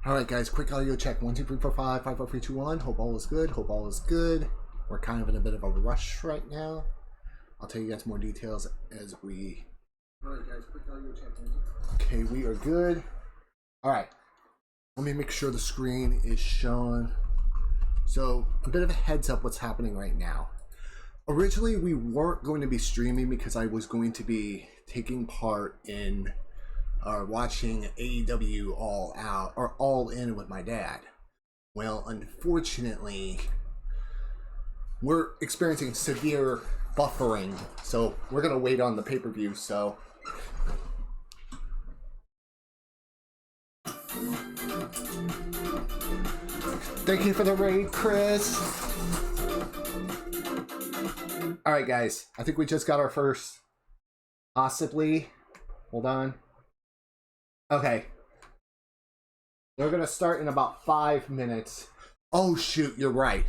Alright guys, quick audio check. 1, 2, 3, 4, 5, 5, 4, 3, 2, 1. Hope all is good. Hope all is good. We're kind of in a bit of a rush right now. I'll tell you guys more details as we... Alright guys, quick audio check. Okay, we are good. Alright. Let me make sure the screen is shown. So, a bit of a heads up what's happening right now. Originally, we weren't going to be streaming because I was going to be taking part in watching AEW All Out or All In with my dad. Well, unfortunately, we're experiencing severe buffering, so we're gonna wait on the pay-per-view. So thank you for the raid, Chris. All right, guys, I think we just got our first possibly. Hold on. Okay. They're going to start in about 5 minutes. Oh, shoot, you're right.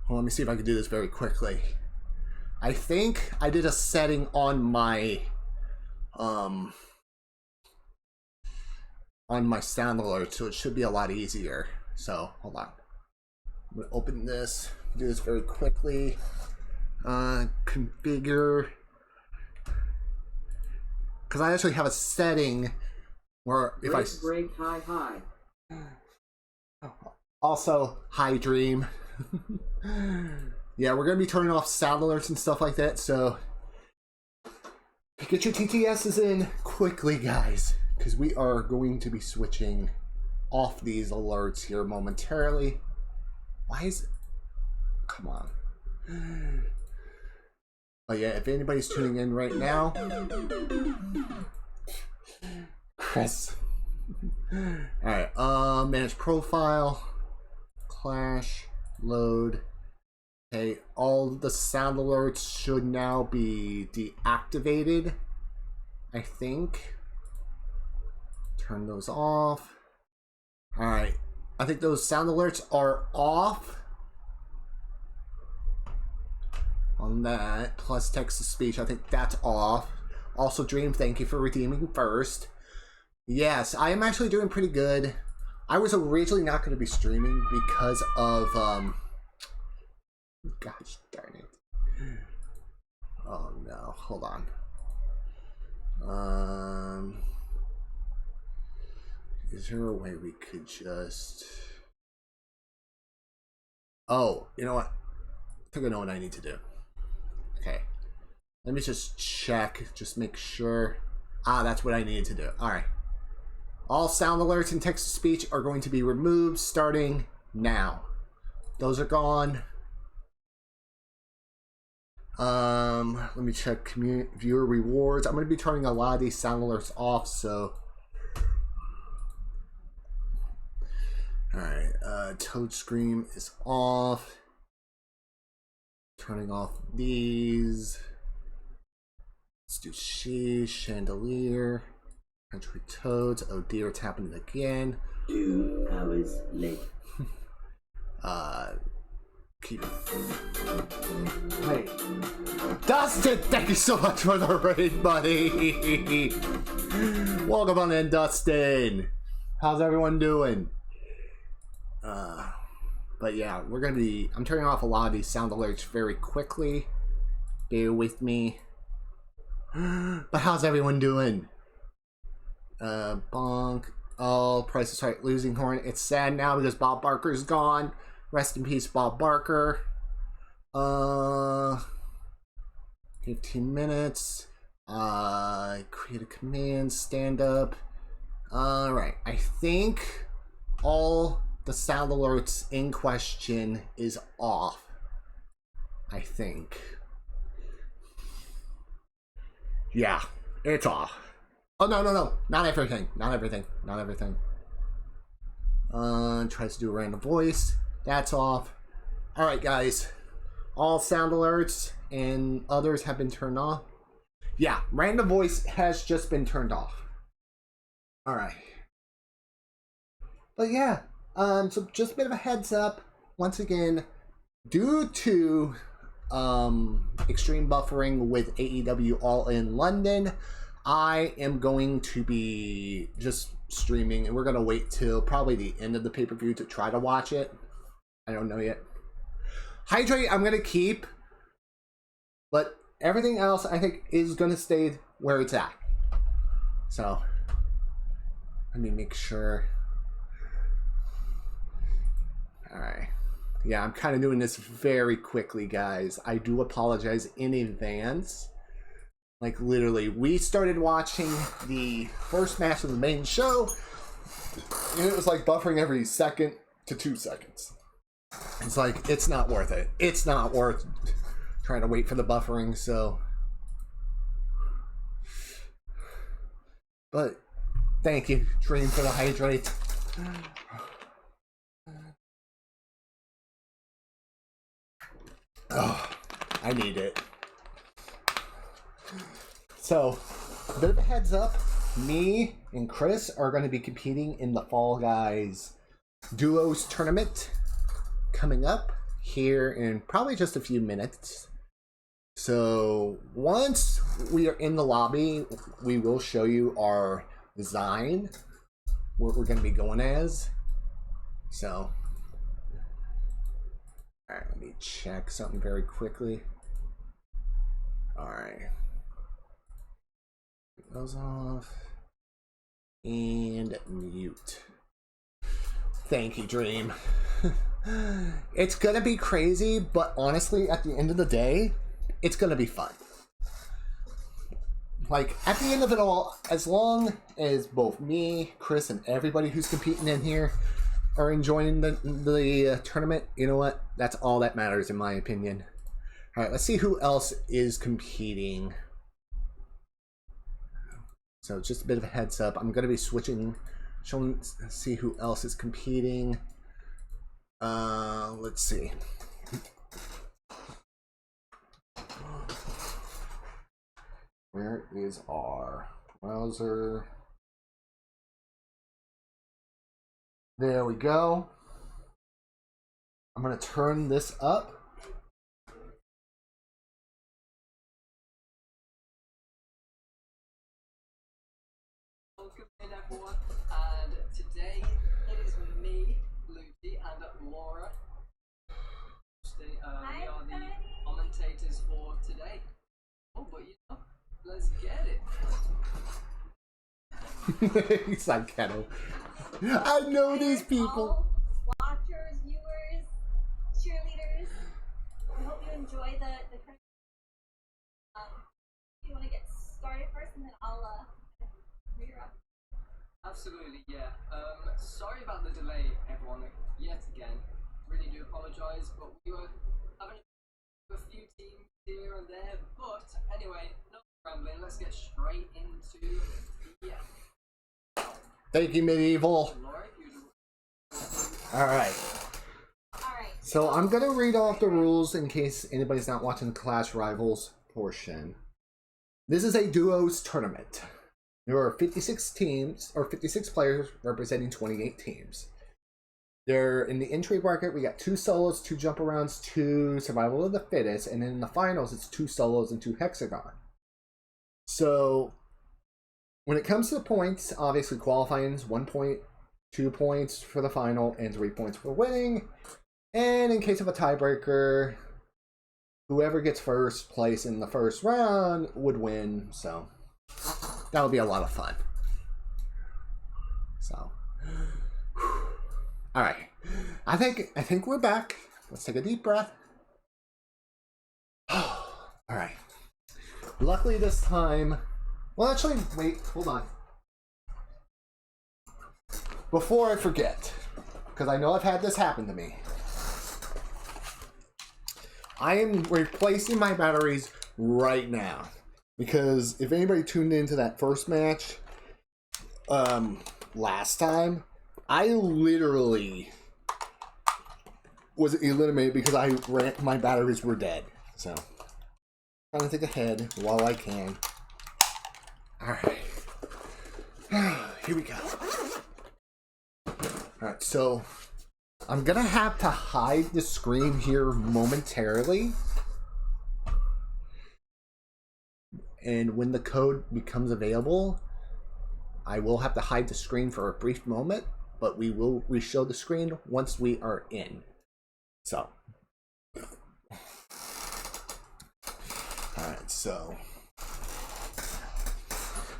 Well, let me see if I can do this very quickly. I think I did a setting on my sound alert, so it should be a lot easier. So, hold on. I'm going to open this, do this very quickly. Configure. Because I actually have a setting where if break, hi. Also, hi Dream. Yeah, we're gonna be turning off sound alerts and stuff like that, so get your TTSs in quickly, guys, because we are going to be switching off these alerts here momentarily. Why is it? Come on. But yeah, if anybody's tuning in right now, Chris. Alright, manage profile, clash, load. Okay, all the sound alerts should now be deactivated, I think. Turn those off. Alright, I think those sound alerts are off. On that, plus text-to-speech, I think that's off. Also, Dream, thank you for redeeming first. Yes, I am actually doing pretty good. I was originally not going to be streaming because of, gosh darn it. Oh no, hold on. Is there a way we could just... Oh, you know what? I think I know what I need to do. Okay. Let me just check, just make sure. Ah, that's what I needed to do. Alright. All sound alerts and text-to-speech are going to be removed starting now. Those are gone. Let me check viewer rewards. I'm going to be turning a lot of these sound alerts off, so... Alright, Toad Scream is off. Turning off these. Let's do Chandelier. Country Toads. Oh dear, it's happening again. 2 hours late. Keep. Hey, Dustin, thank you so much for the raid, buddy. Welcome on in, Dustin. How's everyone doing? But yeah, I'm turning off a lot of these sound alerts very quickly. Bear with me. But how's everyone doing? Bonk. Oh, Price is Right, Losing Horn. It's sad now because Bob Barker's gone. Rest in peace, Bob Barker. 15 minutes. Create a command, stand up. Alright, I think all the sound alerts in question is off. I think. Yeah, it's off. Oh, no. Not everything. Tries to do a random voice. That's off. Alright, guys. All sound alerts and others have been turned off. Yeah, random voice has just been turned off. Alright. But yeah, so just a bit of a heads up. Once again, due to extreme buffering with AEW All In London, I am going to be just streaming, and we're gonna wait till probably the end of the pay-per-view to try to watch it. I don't know yet. Hydrate, I'm gonna keep, but everything else I think is gonna stay where it's at. So let me make sure. All right. Yeah, I'm kind of doing this very quickly, guys. I do apologize in advance. Like, literally, we started watching the first match of the main show, and it was like buffering every second to 2 seconds. It's like, it's not worth it. It's not worth trying to wait for the buffering, so. But, thank you, Dream, for the hydrate. Oh, I need it. So, a bit of a heads up, me and Chris are going to be competing in the Fall Guys Duos tournament coming up here in probably just a few minutes. So, once we are in the lobby, we will show you our design, what we're going to be going as. So, alright, let me check something very quickly. Alright. Those off. And mute. Thank you, Dream. It's gonna be crazy, but honestly, at the end of the day, it's gonna be fun. Like, at the end of it all, as long as both me, Chris, and everybody who's competing in here are enjoying the tournament, you know what? That's all that matters, in my opinion. All right, let's see who else is competing. So just a bit of a heads up. I'm going to be switching, see who else is competing. Let's see. Where is our browser? There we go. I'm going to turn this up. Welcome in, everyone, and today it is me, Lucy, and Laura. We are the commentators for today. Oh, but you know, let's get it. He's like, Kettle. I know these people. Watchers, viewers, cheerleaders. I hope you enjoy the you want to get started first, and then I'll rear up. Absolutely, yeah. Sorry about the delay, everyone, yet again. Really do apologise, but we were having a few teams here and there. But anyway, no rambling. Let's get straight into the Thank you, Medieval. All right. So I'm going to read off the rules in case anybody's not watching the Clash Rivals portion. This is a duos tournament. There are 56 teams, or 56 players representing 28 teams. They're in the entry bracket, we got 2 solos, 2 jump arounds, 2 survival of the fittest, and then in the finals, it's 2 solos and 2 hexagon. So, when it comes to the points, obviously qualifying is 1 point, 2 points for the final, and 3 points for winning. And in case of a tiebreaker, whoever gets first place in the first round would win. So that'll be a lot of fun. So, all right, I think we're back. Let's take a deep breath. All right. Luckily this time, well, actually, wait, hold on. Before I forget, because I know I've had this happen to me, I am replacing my batteries right now. Because if anybody tuned into that first match last time, I literally was eliminated because my batteries were dead. So, trying to think ahead while I can. Alright. Here we go. Alright, so I'm gonna have to hide the screen here momentarily. And when the code becomes available, I will have to hide the screen for a brief moment, but we will re-show the screen once we are in. So. Alright, so.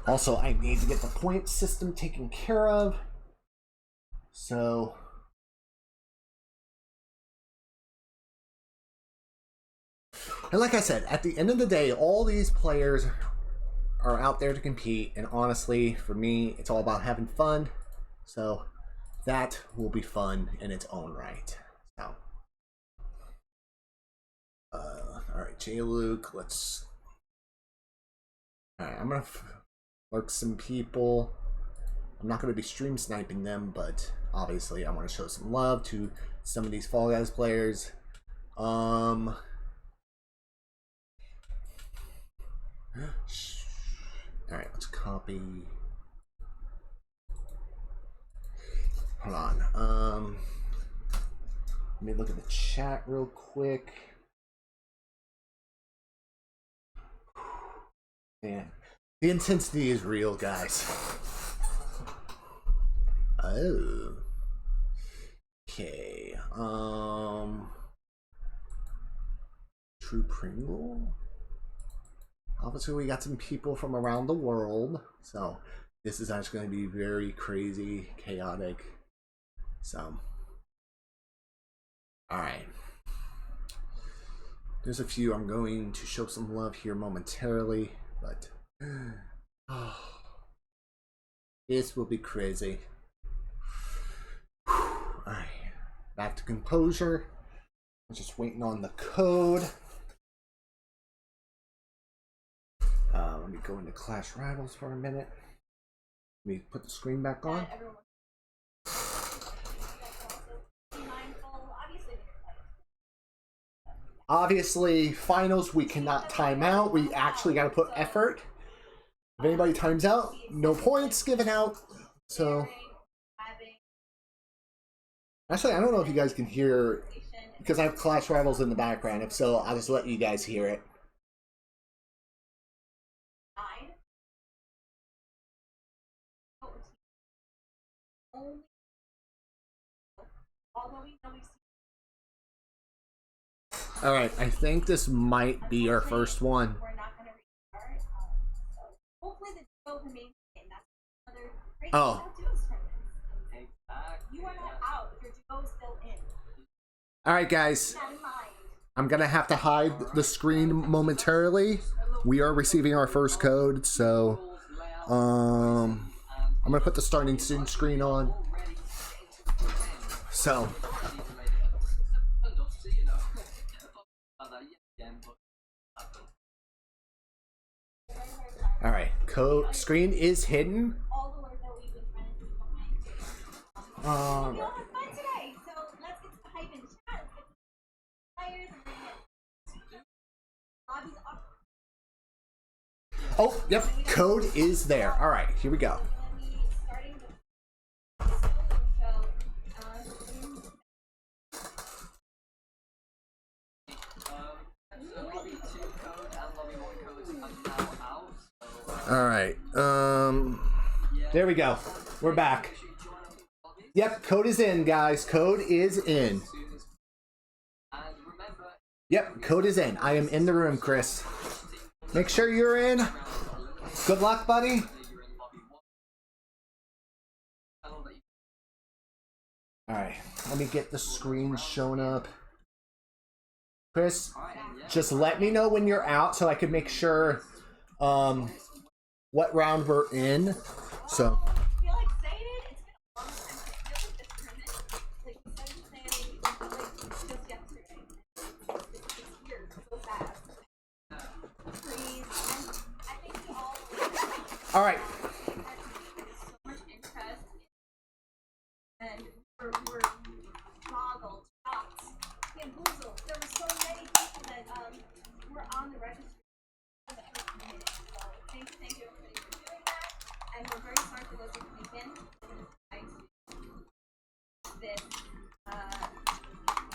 Also, I need to get the point system taken care of. So. And like I said, at the end of the day, all these players are out there to compete, and honestly, for me, it's all about having fun. So that will be fun in its own right. So, all right, J. Luke, let's. All right, I'm gonna lurk some people. I'm not gonna be stream sniping them, but obviously, I want to show some love to some of these Fall Guys players. All right, let's copy. Hold on. Let me look at the chat real quick. Man, the intensity is real, guys. Oh. Okay. True Pringle. Obviously, we got some people from around the world, so this is actually going to be very crazy, chaotic. So, all right. There's a few I'm going to show some love here momentarily, but this will be crazy. All right, back to composure. I'm just waiting on the code. Let me go into Clash Rivals for a minute. Let me put the screen back on. Obviously, finals, we cannot time out. We actually got to put effort. If anybody times out, no points given out. So, actually, I don't know if you guys can hear, because I have Clash Rivals in the background. If so, I'll just let you guys hear it. All right, I think this might be our first one. We're not going to restart. So hopefully the duo remains in. That's another great Oh. thing about duos tournaments. Exactly. You are not out if your duo is still in. All right, guys. Keep that in mind. I'm going to have to hide the screen momentarily. We are receiving our first code, so I'm going to put the starting screen on. So, all right, code screen is hidden. All the work that we've been trying to do behind. We all have fun today, so let's get to the hype in chat. Let's get to the players and then lobbies up. Oh, yep, code is there. All right, here we go. We'll be starting the solo show. Lobby 2 code and Lobby 1 codes are now out. So, All right, there we go. We're back. Yep, code is in, guys. Code is in. and remember, Yep, code is in. I am in the room, Chris. Make sure you're in. Good luck, buddy. you're in Lobby 1. Tell them that you All right, let me get the screen shown up. Chris, just let me know when you're out so I can make sure what round we're in. So, I feel excited. It's been a long time. I feel like this tournament, like we started planning like just yesterday. It's weird, so fast. Freeze. And I think we all all right. there's so much interest and we're boggled, shocked, bamboozled. There were so many people that were on the registry in the first minute. So thank you everybody for doing that. And we're very sorry for those who came in. I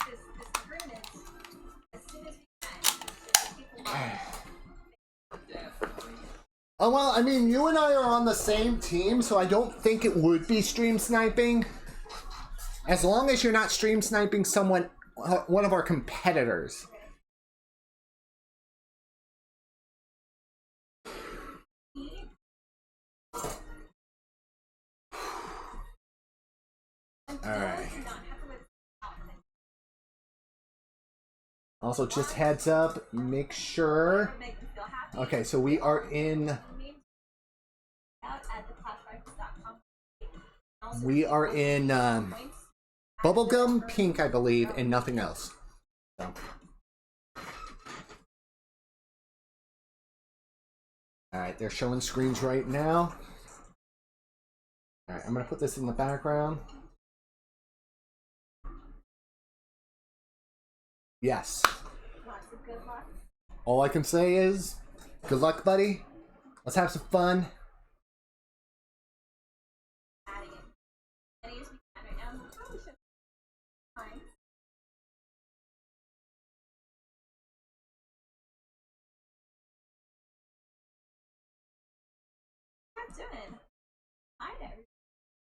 this this tournament as soon as we can. So people Oh, well, I mean, you and I are on the same team, so I don't think it would be stream sniping. As long as you're not stream sniping someone, one of our competitors. Alright. Also, just heads up, make sure. Okay, so we are in. We are in bubblegum pink, I believe, and nothing else. So. Alright, they're showing screens right now. Alright, I'm gonna put this in the background. Yes. All I can say is, good luck, buddy. Let's have some fun.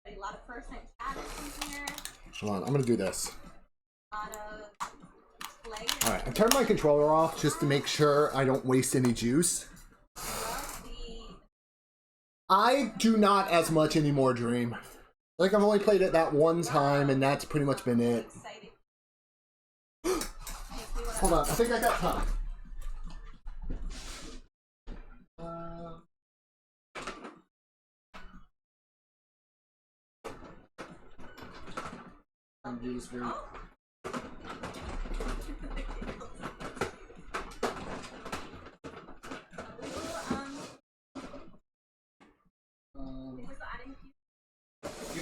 A lot of first time chatters in here. Hold on, I'm gonna do this. A lot of players. Alright, I turned my controller off just to make sure I don't waste any juice. I do not as much anymore, Dream. Like, I've only played it that one time, and that's pretty much been it. Hold on, I think I got time. You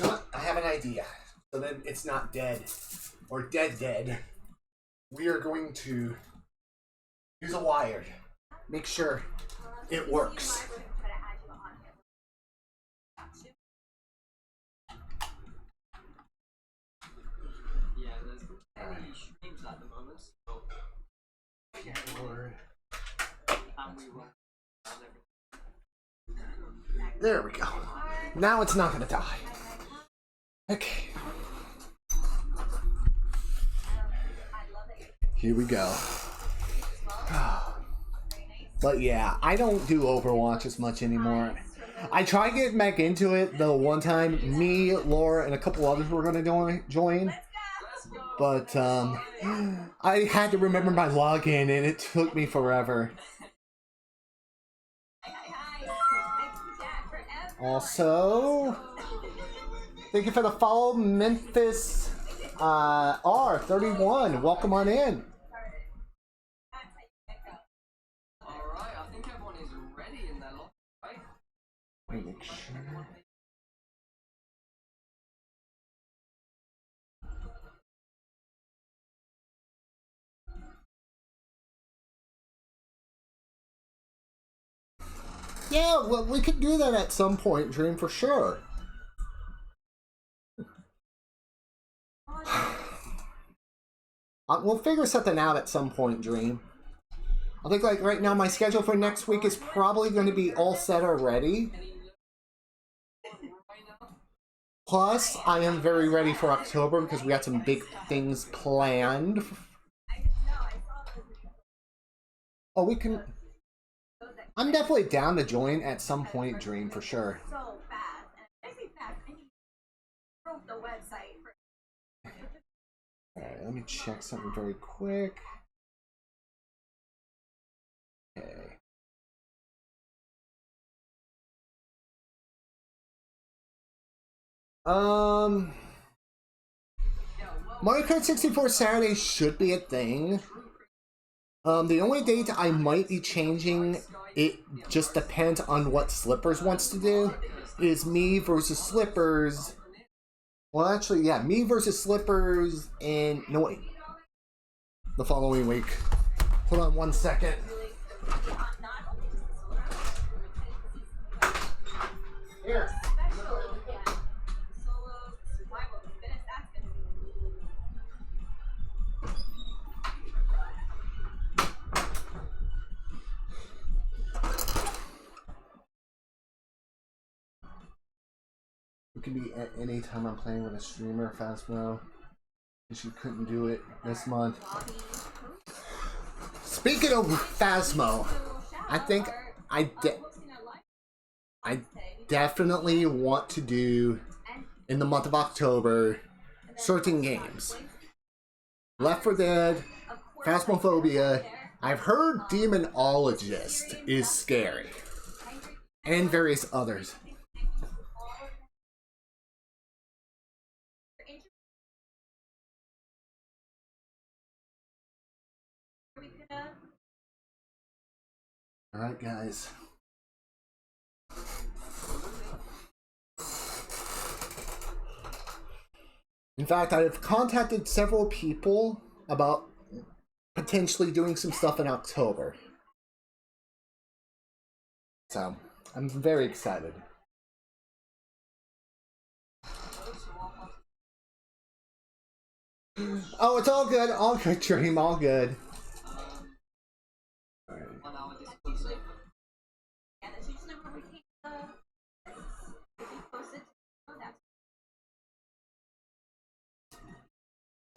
know what? I have an idea. So then it's not dead. Or dead. We are going to use a wire. Make sure it works. Yeah, there's any streams at the moment, so and we will. There we go. Now it's not gonna die. Okay. Here we go. But yeah, I don't do Overwatch as much anymore. I tried getting back into it the one time. Me, Laura, and a couple others were gonna join. But I had to remember my login and it took me forever. Also, thank you for the follow, Memphis R31. Welcome on in. Alright, I think everyone is ready in their lot, right? Let me make sure. Yeah, well, we could do that at some point, Dream, for sure. We'll figure something out at some point, Dream. I think, like, right now, my schedule for next week is probably going to be all set already. Plus, I am very ready for October because we got some big things planned. Oh, we can... I'm definitely down to join at some point, Dream, for sure. So fast. And I say fast, I need to prove the website. Alright, let me check something very quick. Okay. Mario Kart 64 Saturday should be a thing. The only date I might be changing, it just depends on what Slippers wants to do, is me versus Slippers. Well, actually, yeah, me versus Slippers and... No, wait. The following week. Hold on one second. Here. It can be at any time I'm playing with a streamer, Phasmo. She couldn't do it this month. Bobby. Speaking of Phasmo, I think I definitely want to do in the month of October certain games. Left 4 Dead, Phasmophobia. I've heard Demonologist is scary, and various others. Alright, guys. In fact, I've contacted several people about potentially doing some stuff in October. So, I'm very excited. Oh, it's all good, Dream, all good.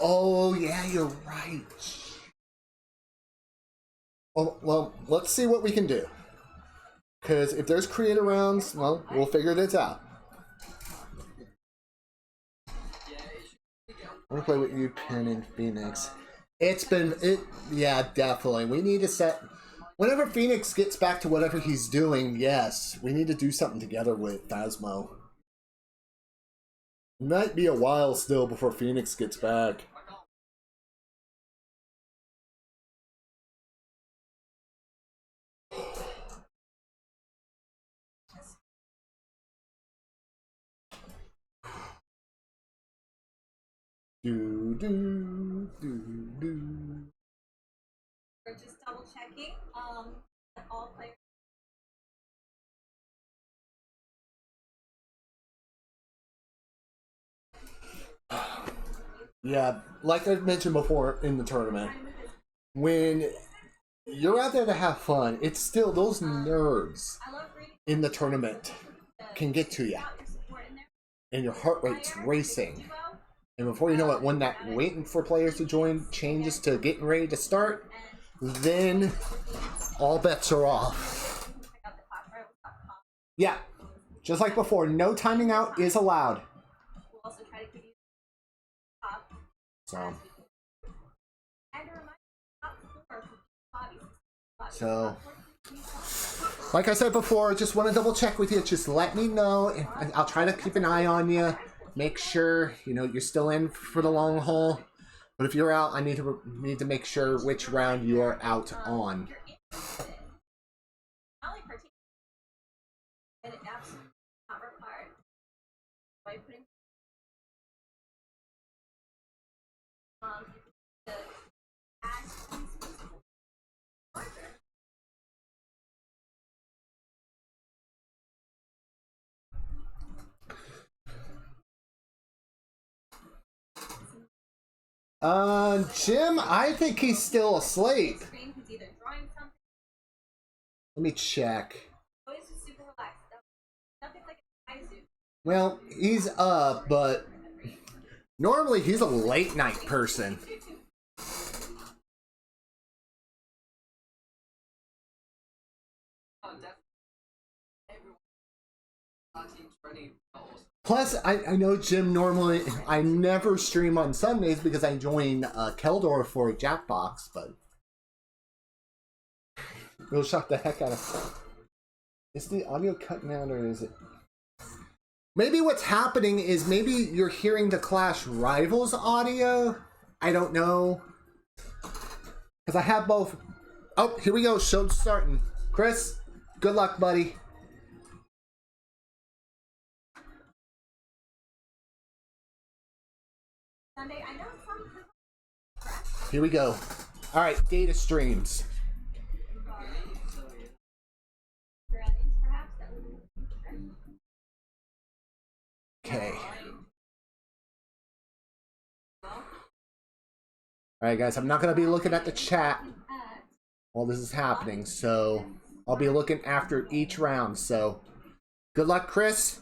Oh, yeah, you're right. Oh, well, let's see what we can do. Because if there's creator rounds, well, we'll figure this out. I want to play with you, Penn and Phoenix. Yeah, definitely. We need to set... Whenever Phoenix gets back to whatever he's doing, yes, we need to do something together with Phasmo. It might be a while still before Phoenix gets back. We're just double checking. That all players. Yeah, like I mentioned before in the tournament, when you're out there to have fun, it's still those nerves in the tournament can get to you, and your heart rate's racing. And before you know it, when that waiting for players to join changes to getting ready to start, then all bets are off. Yeah, just like before, no timing out is allowed. So, like I said before, just want to double check with you. Just let me know, and I'll try to keep an eye on you. Make sure you're still in for the long haul. But if you're out, I need to make sure which round you are out on. Jim, I think he's still asleep. Let me check. Well, he's up, but normally he's a late night person. Plus, I know Jim normally... I never stream on Sundays because I join Keldor for Jackbox, but... It'll shock the heck out of... Is the audio cutting out, or is it... Maybe what's happening is maybe you're hearing the Clash Rivals audio? I don't know. Because I have both... Oh, here we go. Show's starting. Chris, good luck, buddy. Here we go. Alright, data streams. Okay. Alright guys, I'm not going to be looking at the chat while this is happening, so I'll be looking after each round, so good luck, Chris.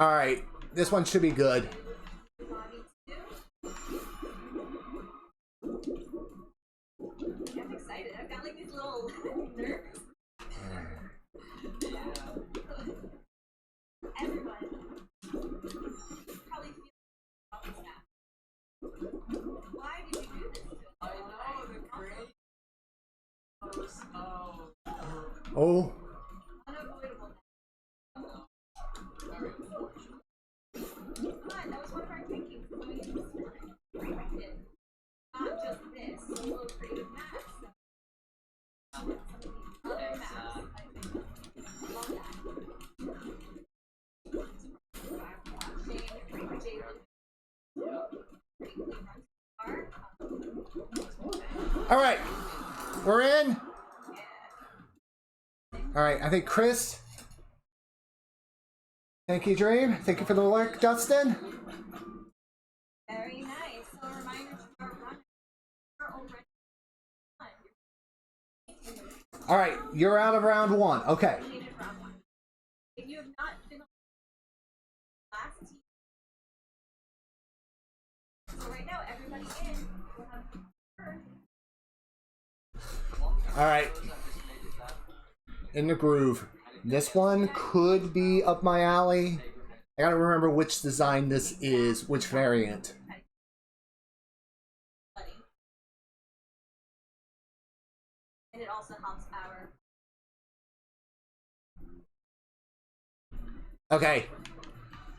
All right, this one should be good. Bobby too. I'm excited. I've got like these little nerves. Yeah. Everyone probably feels about this now. Why did you do this to us? I know the great. Oh, Unavoidable. Very unfortunate. But that was one of our thinking going into this story. Not just this, a little creative math. Some of the other maths, I think. Love that. Watching Jalen all right, we're in. All right, I think Chris. Thank you, Dream. Thank you for the work, Dustin. very nice. So a reminder to our runners, we're already on. All right, you're out of round one. Okay. Completed round one. If you have not been on the last team, so right now everybody in will have turn. All right. In the groove. This one could be up my alley. I gotta remember which design this is, which variant. Buddy. And it also helps our Okay.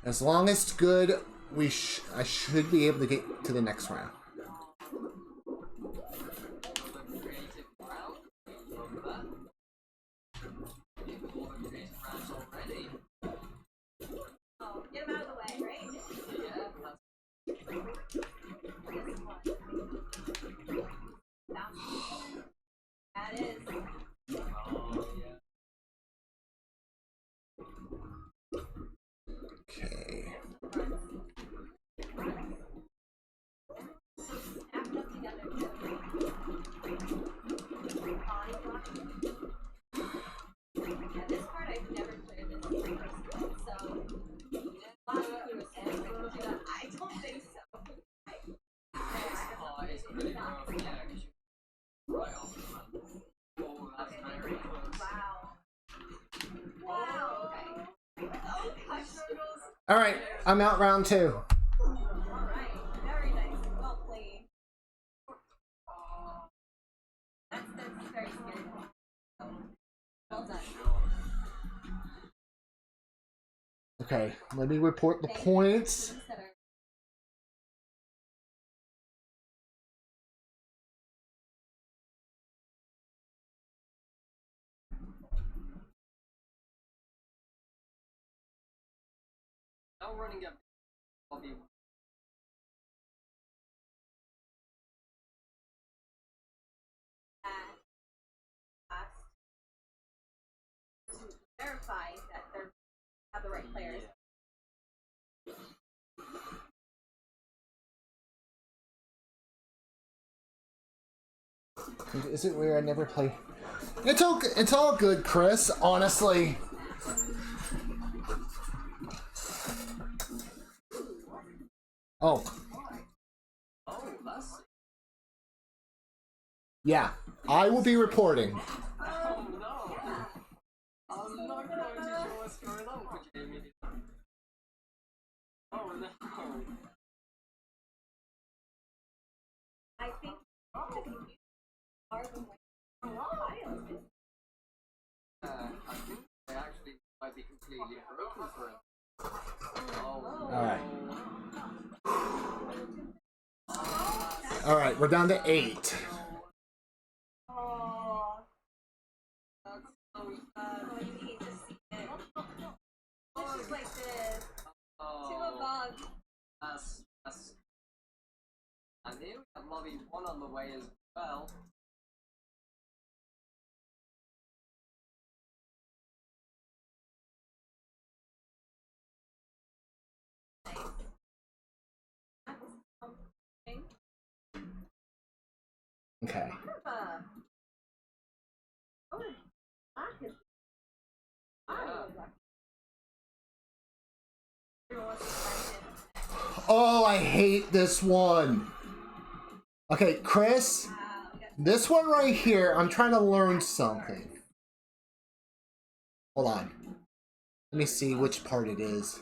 As long as it's good, I should be able to get to the next round. Creative round. Over that. All the creative rounds already. oh, get them out of the way, right? Yeah, that's This one. That is. oh yeah. Okay. So snap them together too. Body blocking. Yeah, this part I've never cleared this personally, so lots of clues and I don't think so. This part is pretty rough, yeah, because you right off the bat. Oh, that's very close. Wow. Wow, okay. Oh gosh. All right, I'm out round two. Alright, very nice. Well played. That's very scary. Well done. Okay, let me report the points. Things that are Now running up Bobby. last to verify that they have the right players. Is it weird? I never play. It's all good, Chris. Honestly. Oh, Oh, that's. yeah. I will be reporting. Oh no! I'm not going to know what's going on for Jamie. Oh no! I think you are the one. I think they actually might be completely broken for him. Oh. Alright. Oh, All right, we're down to 8. Oh, that's so sad. oh, you hate to see it. It's just like this. Two Oh, above. that's. And here we have Lobby 1 on the way as well. Okay. Yeah. more suspension. Oh, I hate this one. Okay, Chris, this one right here, I'm trying to learn something. Hold on. Let me see which part it is.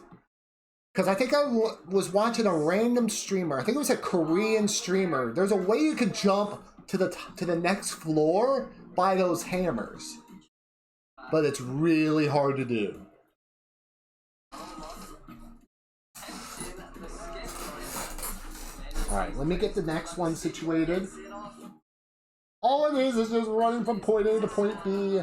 Because I think I was watching a random streamer. I think it was a Korean streamer. There's a way you could jump to the next floor by those hammers. But it's really hard to do. Alright, let me get the next one situated. All it is just running from point A to point B.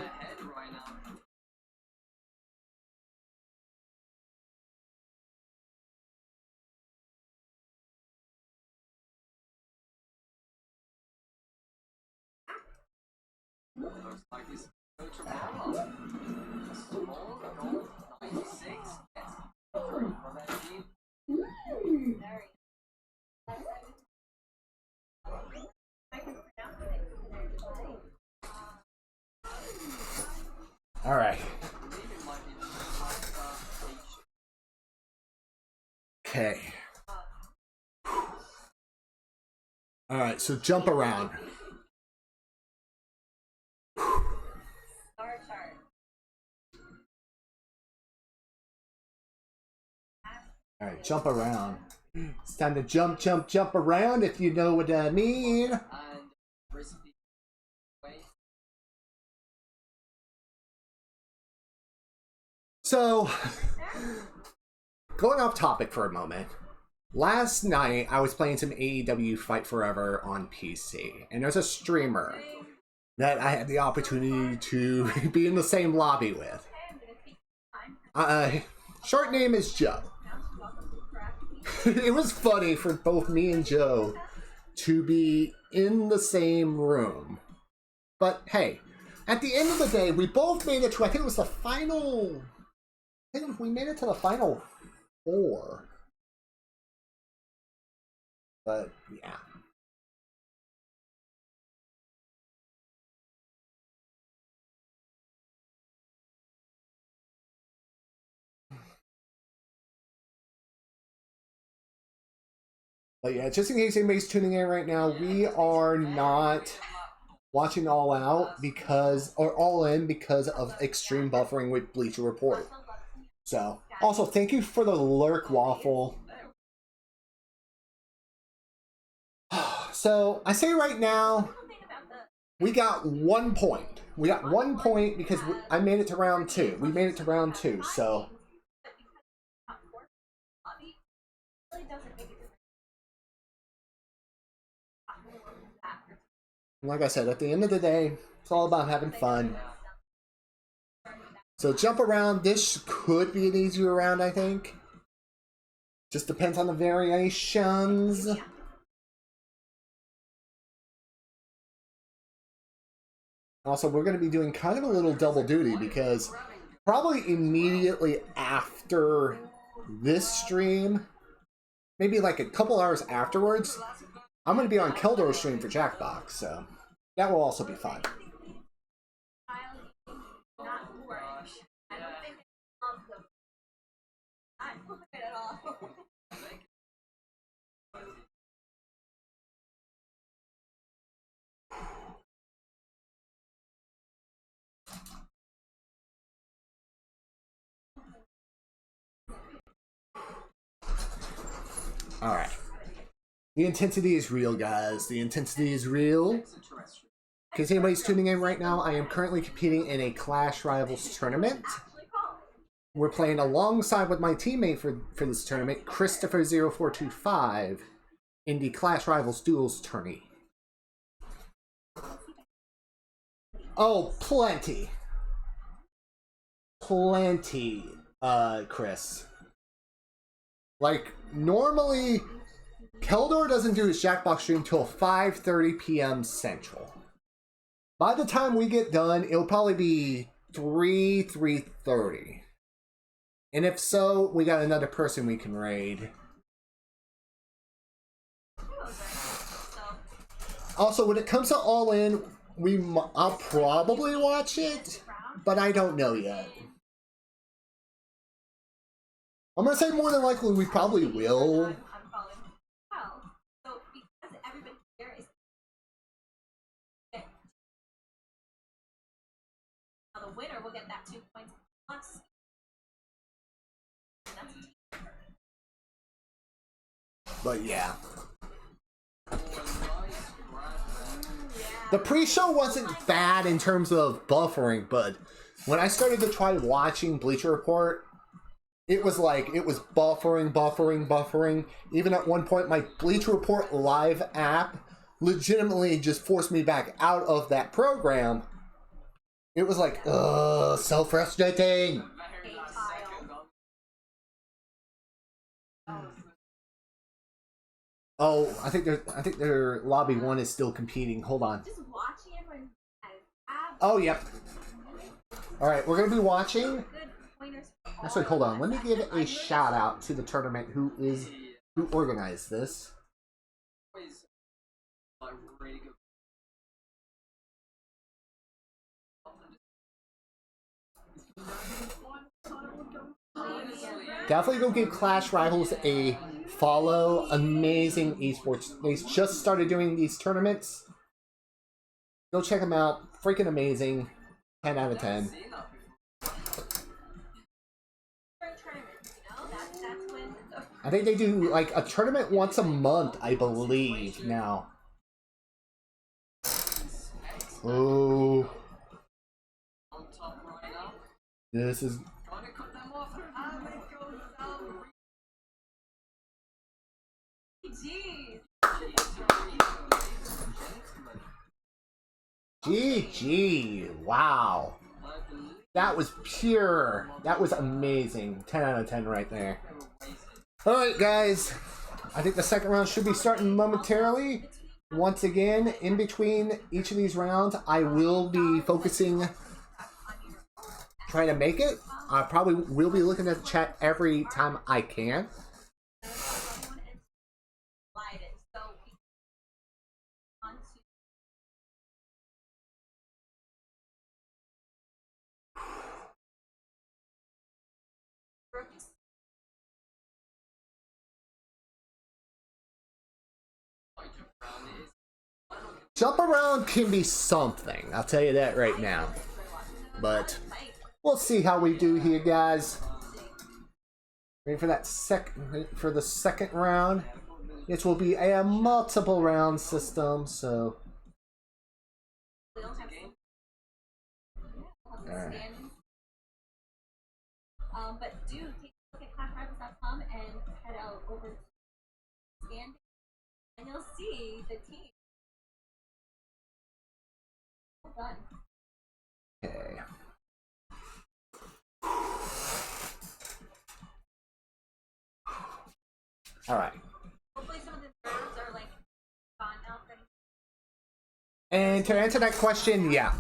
Looks like it's going to roll off. A small goal, 96. Yes. From that team. Very. I can pronounce it. Alright. I believe it might be Hyper H. Okay. Alright, so jump around. Star chart. Alright, jump around. It's time to jump around, if you know what I mean. And Frisbee. Wait. So, going off topic for a moment. Last night, I was playing some AEW Fight Forever on PC. And there's a streamer that I had the opportunity to be in the same lobby with. Short name is Joe. It was funny for both me and Joe to be in the same room. But hey, at the end of the day, we both made it to, I think it was the final, we made it to the final 4. But yeah. But yeah, just in case anybody's tuning in right now, we are not watching All Out because, or All In because of extreme buffering with Bleacher Report. So, also thank you for the lurk waffle. So, I say right now, we got 1 point. We got 1 point because I made it to round 2. We made it to round 2, so. Like I said, at the end of the day, it's all about having fun. So jump around. This could be an easier round, I think. Just depends on the variations. Also, we're going to be doing kind of a little double duty because probably immediately after this stream, maybe like a couple hours afterwards, I'm going to be on Keldor's stream for Jackbox, so that will also be fun. All right. The intensity is real, guys. The intensity is real. In case anybody's tuning in right now, I am currently competing in a Clash Rivals tournament. We're playing alongside with my teammate for this tournament, Christopher0425, in the Clash Rivals Duels tourney. Oh, plenty. Plenty, Chris. Like, normally, Keldor doesn't do his Jackbox stream till 5:30 p.m. Central. By the time we get done, it'll probably be 3:30. And if so, we got another person we can raid. Also, when it comes to All In, I'll probably watch it, but I don't know yet. I'm gonna say more than likely we probably will. I'm following well. So because everybody here is now the winner will get that 2 points plus. And that's a team effort. But yeah. Yeah. The pre-show wasn't bad in terms of buffering, but when I started to try watching Bleacher Report, it was like, it was buffering. Even at one point, my Bleacher Report live app legitimately just forced me back out of that program. It was like, ugh, so frustrating. Very A last tile. second on. Oh, I think their lobby 1 is still competing. Hold on. Just watching everyone have Oh, yep. All right, we're gonna be watching. good pointers. for all Actually, hold of on. us. Let me give I a really shout out to the tournament who organized this. Always like really good. Honestly, Definitely go give Clash Rivals a follow. Amazing esports. They just started doing these tournaments. Go check them out. Freaking amazing. 10 out of 10. seen that before. for tournaments, you know? That's when I think they do like a tournament once a month, I believe, now. Oh, On top right now. this is... Trying to cut them off. And it goes down. Jeez. GG. Wow. That was pure. That was amazing. 10 out of 10 right there. Alright, guys. I think the second round should be starting momentarily. Once again, in between each of these rounds, I will be focusing, trying to make it. I probably will be looking at the chat every time I can. Slide it. So onto Brooks. Jump around can be something. I'll tell you that right now. But we'll see how we do here, guys. Waiting for that for the second round. It will be a multiple round system, so We don't have Alright. standings. But do take a look at ClashRivals.com and head out over to standings, and you'll see the team. Well done. okay. All right. Hopefully, some of the nerves are like gone now. And to answer that question, yeah.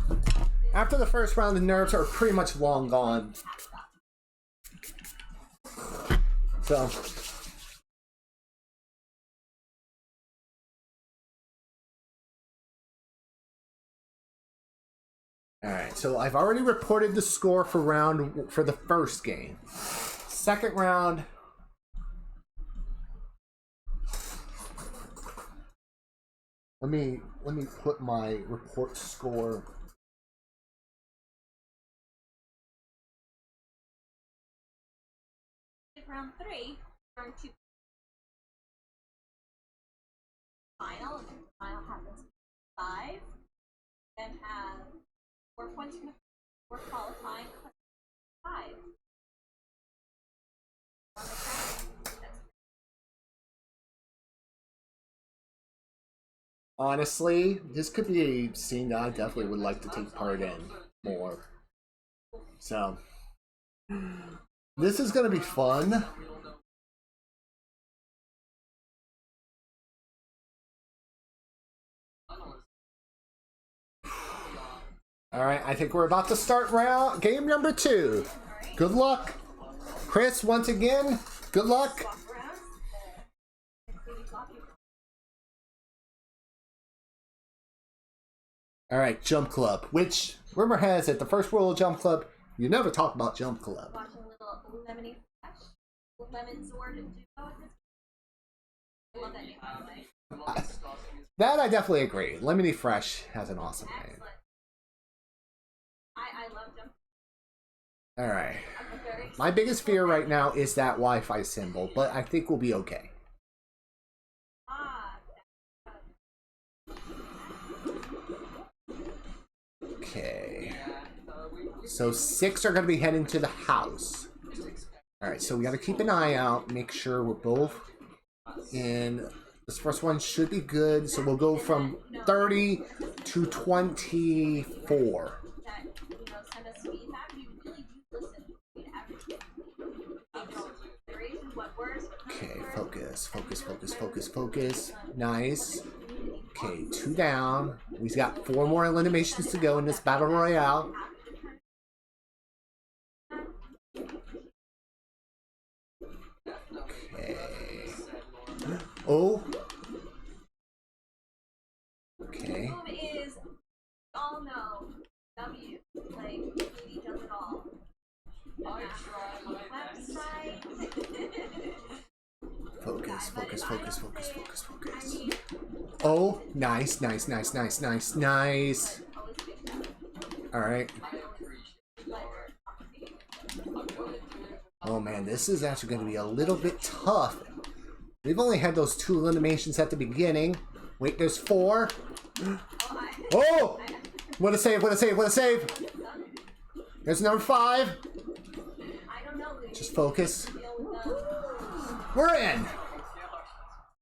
After the first round, the nerves are pretty much long gone. So. Alright, so I've already reported the score for the first game. Second round. Let me put my report score. Round 3, turn 2. Final. Final happens 5. Then have 4 points from the 4 qualifying. 5. Honestly, this could be a scene that I definitely would like to take part in more. So, this is going to be fun. Alright, I think we're about to start game number 2. Good luck. Chris, once again, good luck. Alright, Jump Club, which, rumor has it, the first rule of Jump Club, you never talk about Jump Club. Watching a little Lemony Flash. Lemon Sword and Duo. I love that name, by the way. That I definitely agree. Lemony Fresh has an awesome name. Excellent. I love them. All right. I'm very excited. My biggest fear right now is that Wi-Fi symbol, but I think we'll be okay. Ah, Okay. So 6 are going to be heading to the house. All right, so we got to keep an eye out, make sure we're both in. This first one should be good, so we'll go from 30 to 24. that, send us feedback. We really do listen to everything. What works, what Okay, focus. Nice. Okay, 2 down. We've got 4 more eliminations to go in this battle royale. Okay. Oh. Okay. Whom is, all know, W. Like, Katie does it all. I try my best. Website. Focus. I mean, Oh, nice. always pick that. Alright. I appreciate it. Oh man, this is actually going to be a little bit tough. We've only had those 2 eliminations at the beginning. Wait, there's 4. Oh! What a save. There's number 5. I don't know. Just focus. Deal with the. We're in.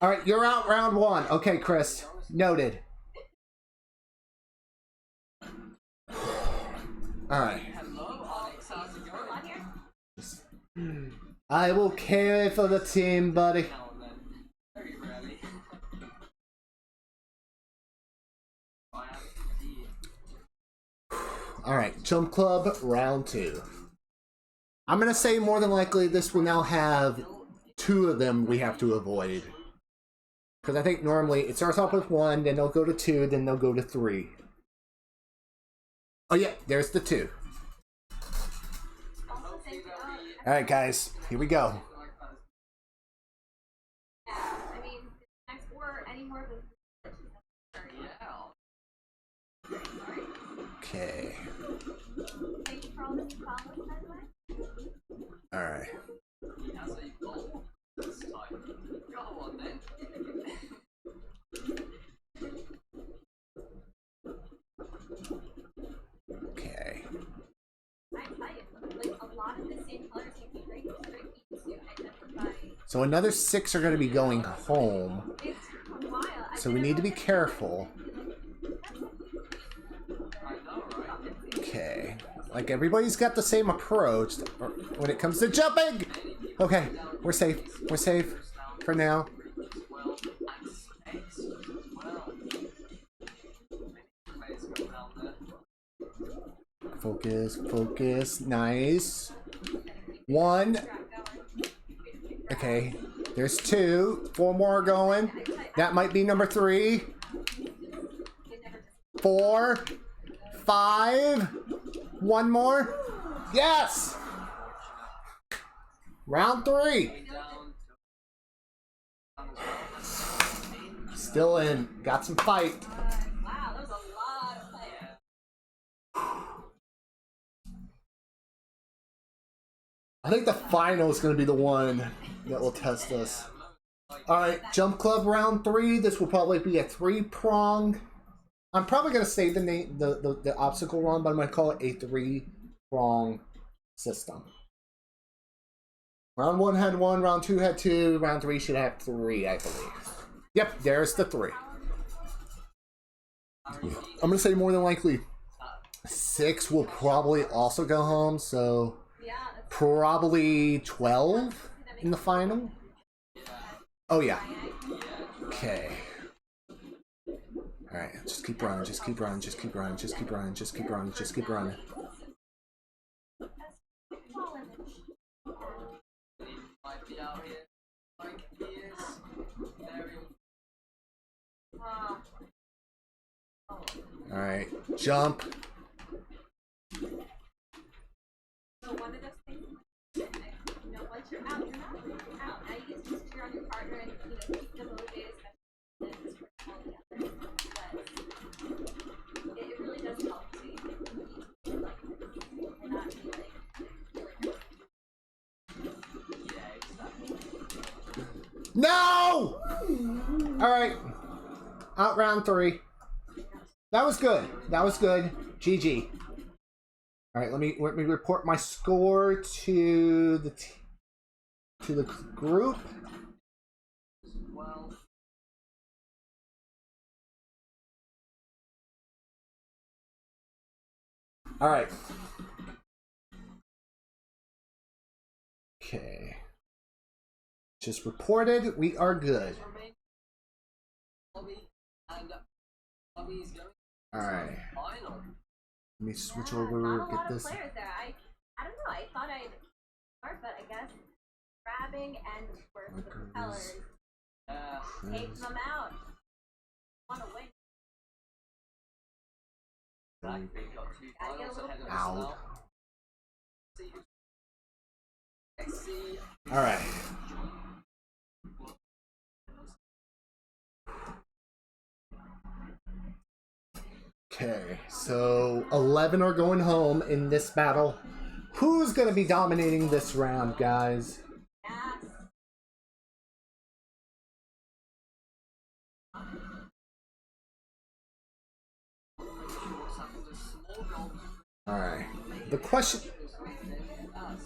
Alright, you're out round 1. Okay, Chris. Noted. Alright. Hello, Alex. How's it going? On here? I will carry for the team, buddy. Now and then. Very rarely. I am indeed. Alright, Jump Club round 2. I'm gonna say more than likely this will now have 2 of them we have to avoid. Because I think normally it starts off with 1, then they'll go to 2, then they'll go to 3. Oh yeah, there's the 2. Also, thank you. Alright guys, here we go. Yeah, I mean, next or any more of the. Yeah. Okay. Thank you for all the new followers, by the way. Alright. He has a goal this time. Go on then. Okay. I tell you, like a lot of the same colors can be very tricky to identify. So another 6 are gonna be going home. It's a while. So we need to be careful. I know, right? Okay. Like everybody's got the same approach when it comes to jumping! Okay, we're safe. We're safe for now. Well, and X as well. Players go down there. Focus. Nice. 1. Okay. There's 2. 4 more going. That might be number 3. 4. 5. 1 more. Yes! Round 3. Still in. Got some fight. Wow, that was a lot of players. I think the final is going to be the one that will test us. Alright, Jump Club round 3. This will probably be a 3-prong. I'm probably going to say the name, the obstacle run, but I'm going to call it a 3-prong system. Round 1 had 1, round 2 had 2, round 3 should have 3, I believe. Yep, there's the 3. I'm going to say more than likely 6 will probably also go home, so Yeah, that's probably 12 in the final. Oh yeah. Okay. Alright, just keep running. Might be out here like he is. Very Alright, jump. so one of those things. Once you're out, you're not. harder and keep them motivated, especially when it's all together. But it really does help to keep like this. We're not feeling Yeah, exactly. No! Alright. Out round 3. That was good. That was good. GG. Alright, let me report my score to the group. Well, Alright. Okay. Just reported. We are good. remain Bobby and Bobby's going Alright. to the final. Let me switch not over, a lot get of this. players there. I don't know. I thought I'd start, but I guess grabbing and work with the propellers take them out. Want to win? Exactly, got 2 Gotta get a finals little ahead of us Ow. now. See who's let's see. Alright. Okay, so 11 are going home in this battle. Who's going to be dominating this round, guys? Yes. What's happened to small goal? Alright. The question... Not.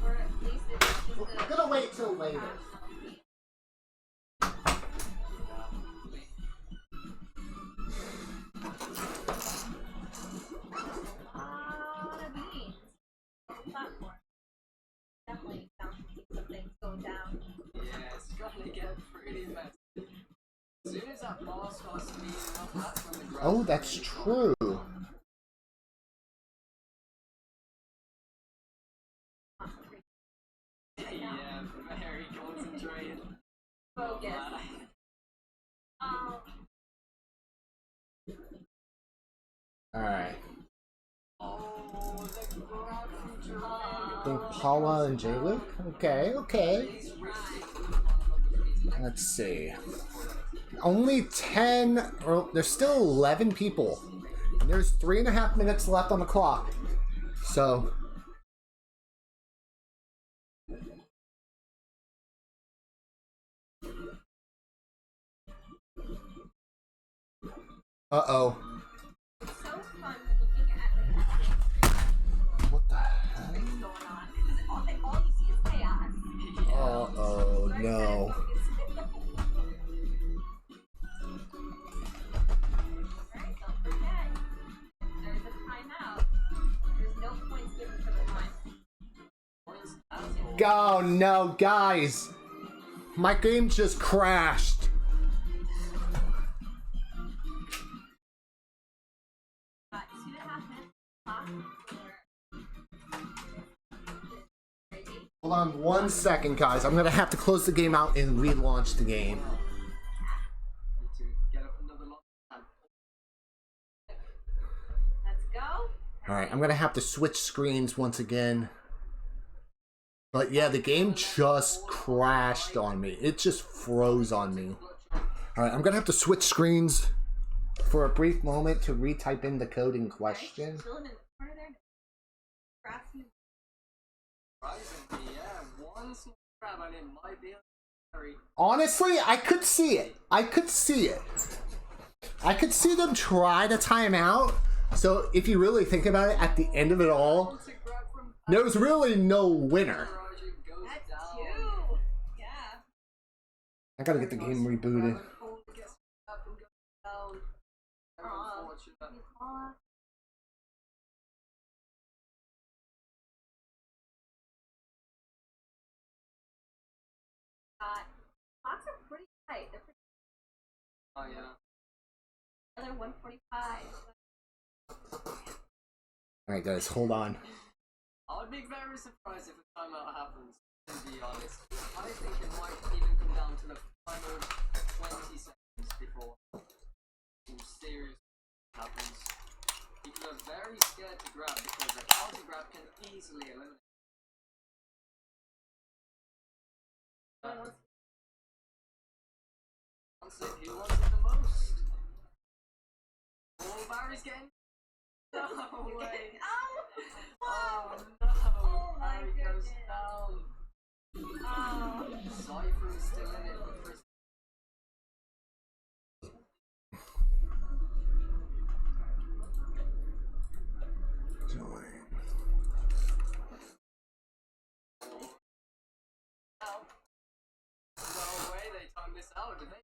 Or at least it's just I'm going to wait till later. beans. Platform. Definitely sounds like something's going down. Yeah, it's gonna get pretty messy. As soon as that ball starts speeding up, that's when the ground. Oh, that's true. Yeah, very concentrated. Focus. Alright. Oh, the grab from Jermaine. I think Paula and J. Luke? Okay, okay. Let's see. Only 10, or there's still 11 people. And there's 3.5 minutes left on the clock. So. Uh-oh. So fun looking at like What the hell? what's going on. Because all you see is chaos. Uh-oh, Very, no. very focused. Alright, don't forget. There's a timeout. There's no points given for the time. Oh no, guys. My game just crashed. Got 2.5 minutes clock for Hold on 1 second, guys. I'm gonna have to close the game out and relaunch the game. Need to get up another long time. Let's go. Alright, I'm gonna have to switch screens once again. But yeah, the game just crashed on me. It just froze on me. Alright, I'm gonna have to switch screens for a brief moment to retype in the code in question. Chilling in the corner there. Grassy. Surprisingly, yeah, one small grab and it might be a very. Honestly, I could see it. I could see it. I could see them try to time out. So if you really think about it, at the end of it all, To grab from there's really no winner. Roger goes That's down. 2. Yeah. I gotta get the game rebooted. Oh, gets up and goes down. Very unfortunate. Paula. Clocks are pretty tight. They're pretty. Oh, yeah. Another 145. Alright guys, hold on. I would be very surprised if a timeout happens, to be honest. I think it might even come down to the final 20 seconds before some serious happens. People are very scared to grab because the counter grab can easily eliminate Who wants it the most? Oh, Barry's getting. No way. Oh no. Oh my Barry goes goodness. down. Oh. Cypher is still in it, but Chris. Join. No way they timed this out, did they?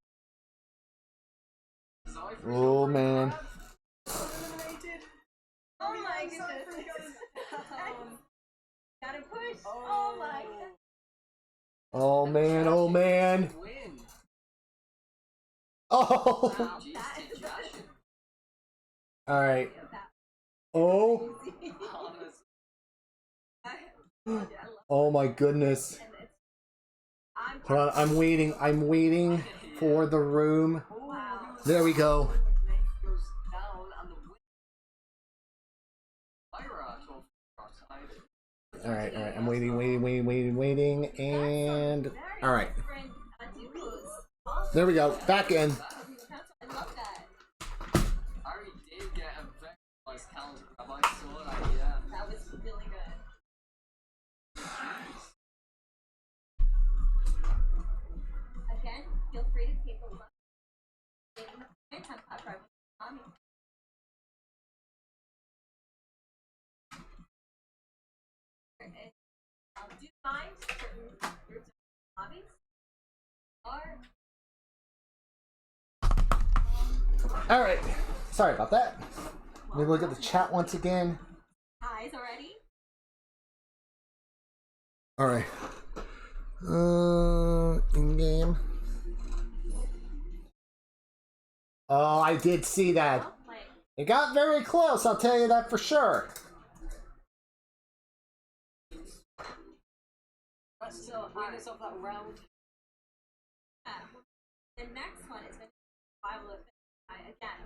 Cypher Oh man. eliminated. Oh my goodness. Cypher goes down. Gotta push. Oh my goodness. Oh man, oh man. Win. Oh. Wow, Jeez, that did is Jashin. Alright. that Oh. easy. Honest. Yeah, I love Oh my goodness. it. And it's, I'm Hold on, I'm waiting for the room. wow. There we go. Nate goes down and the win. Lyra told outside. Alright, I'm waiting, and Very alright. different, duos. There we go. Back in. I love that. Harry did get a very nice counter grab. I saw that, yeah. That was really good. Again, feel free to take a look. In the time right with Tommy. Do you find certain groups of hobbies? Or Alright. Sorry about that. Let me look at the chat once again. eyes already? Alright. In game. Oh, I did see that. Oh, like, It got very close, I'll tell you that for sure. That's still winners of that round. the next one is going to be survival of again.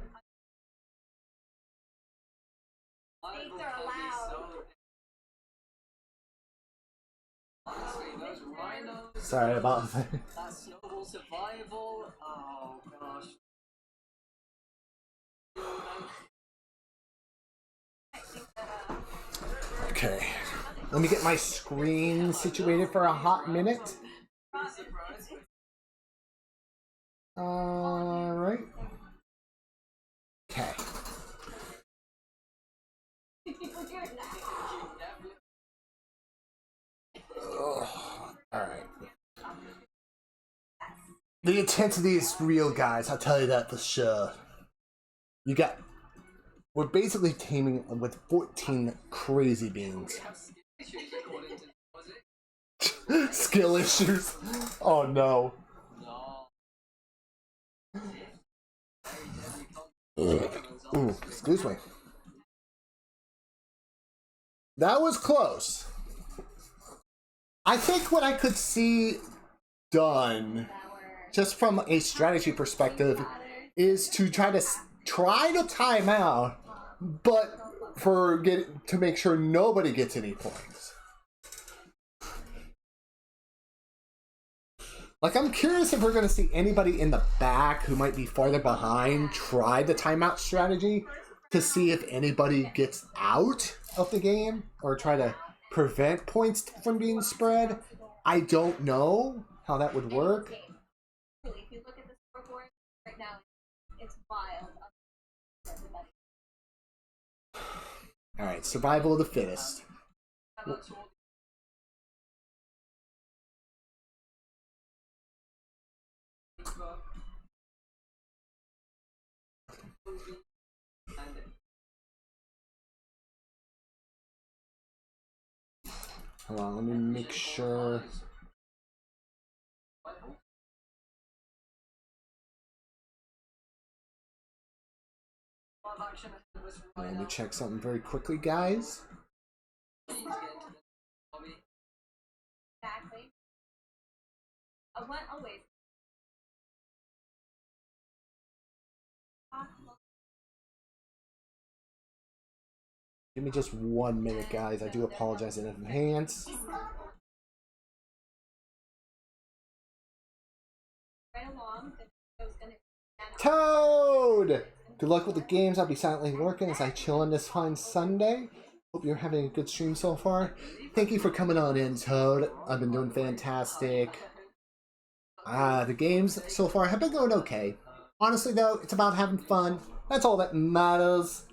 Bible are can be allowed. so- Honestly, those rhinos. Sorry about that. That snowball survival. Oh gosh. Okay. Let me get my screen situated for a hot minute. Alright. Okay. Alright. The intensity is real, guys. I'll tell you that for sure. You got. We're basically teaming with 14 crazy beings. Skill issues. Oh no. Ooh, excuse me. That was close. I think what I could see done, just from a strategy perspective, is to try to time out, but to make sure nobody gets any points. Like, I'm curious if we're going to see anybody in the back who might be farther behind try the timeout strategy to see if anybody gets out of the game or try to prevent points from being spread. I don't know how that would work. If you look at the scoreboard right now, it's wild. Alright, survival of the fittest. Hold on, let me make sure. Let me check something very quickly, guys. Exactly. Always. Give me just 1 minute, guys. I do apologize in advance. right along. The video's gonna Toad! Good luck with the games. I'll be silently lurking as I chill on this fine Sunday. Hope you're having a good stream so far. Thank you for coming on in, Toad. I've been doing fantastic. The games so far have been going okay. Honestly, though, it's about having fun. That's all that matters.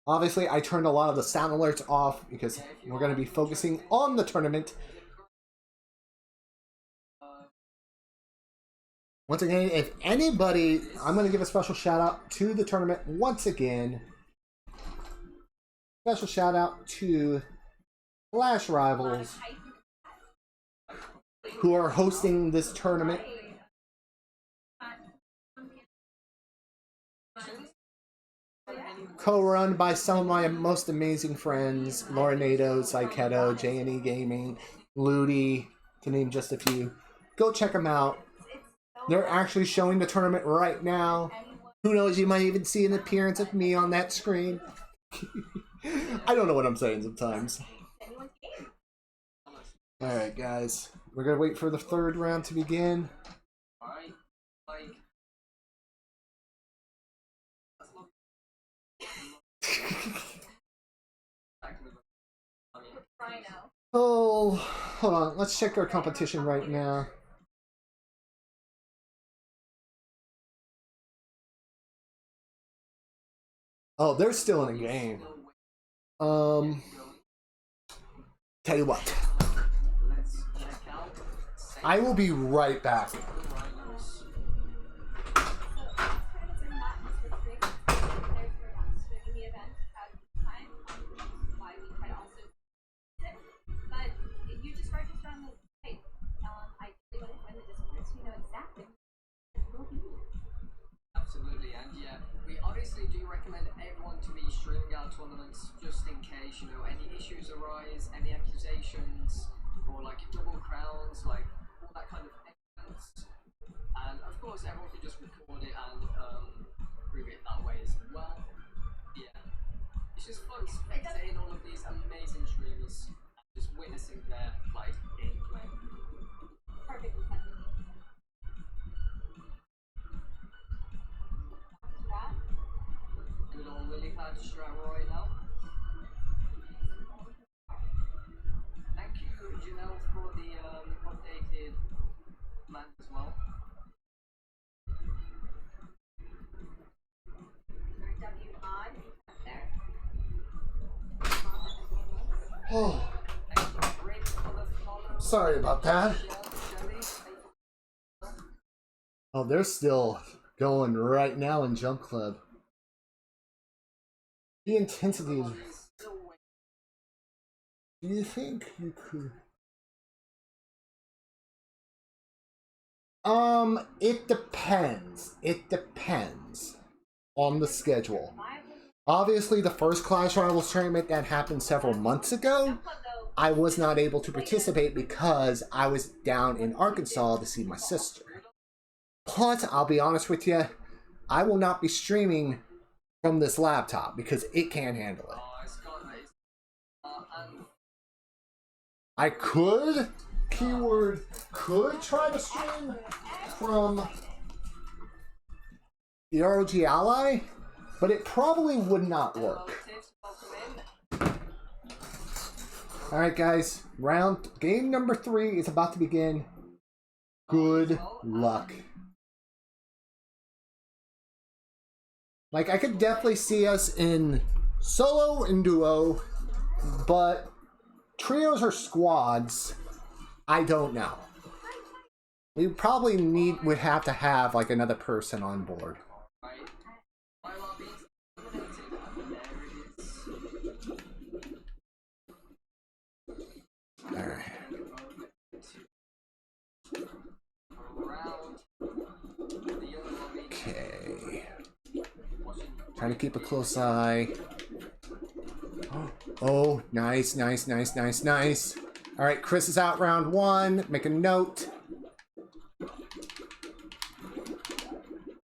Obviously, I turned a lot of the sound alerts off because we're going to be focusing on the tournament. Once again, if anybody, I'm going to give a special shout out to the tournament once again. Special shout out to Flash Rivals, who are hosting this tournament. Co-run by some of my most amazing friends, Laurinado, Psyketo, J&E Gaming, Ludi, to name just a few. Go check them out. They're actually showing the tournament right now. Who knows, you might even see an appearance of me on that screen. I don't know what I'm saying sometimes. Alright, guys. We're going to wait for the third round to begin. Oh, hold on. Let's check our competition right now. Oh, they're still in the game. Tell you what. I will be right back. Absolutely, and yeah, we obviously do recommend everyone to be streaming our tournaments just in case, you know, any issues arise, any accusations, or like double crowns, like all that kind of evidence. And of course, everyone can just record it and prove it that way as well. Yeah, it's just fun spectating all of these amazing streamers and just witnessing their like gameplay. perfectly We're all really glad to start right now. Thank you, Janelle, for the updated plan as well. W odd there. Oh, Thank you, Rick, for the follow. sorry about that. Shelly, Oh, they're still going right now in Jump Club. The intensity is... still waiting. Do you think you could... It depends. It depends on the schedule. Obviously, the first Clash Rivals tournament that happened several months ago, I was not able to participate because I was down in Arkansas to see my sister. But, I'll be honest with you, I will not be streaming from this laptop because it can't handle it. It's got this. And I could, keyword, could try to stream from the ROG Ally, but it probably would not work. Tips, welcome in. Alright guys, game number 3 is about to begin. Good luck. Like, I could definitely see us in solo and duo, but trios or squads, I don't know. We probably would have to have like another person on board. Right. My lobby's eliminated, and there it is. Alright. Around the other lobby. Okay. Trying to keep a close eye. Oh, nice, nice, nice, nice, nice. Alright, Chris is out round 1. Make a note.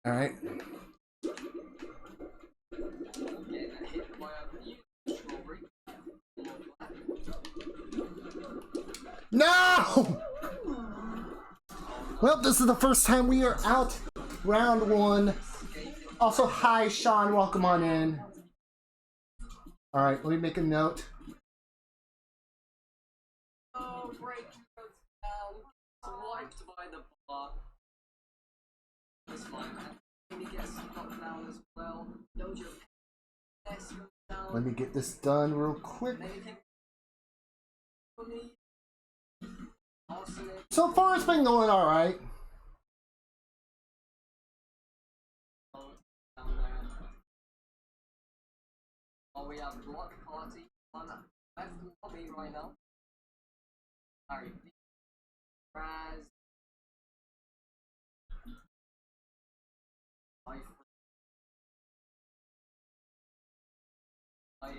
Alright. Getting hit by a strawberry. No! Well, this is the first time we are out round one. Also, hi, Sean. Welcome on in. All right, let me make a note. Oh, break goes down. Swiped by the bar. That's fine, man. Maybe get knocked down as well. Dojo S goes down. Let me get this done real quick. Maybe kick for me. Arsenal. So far, it's been going all right. Down there. Oh, we have Block Party on left lobby right now. Harry B. Raz. Life. Life.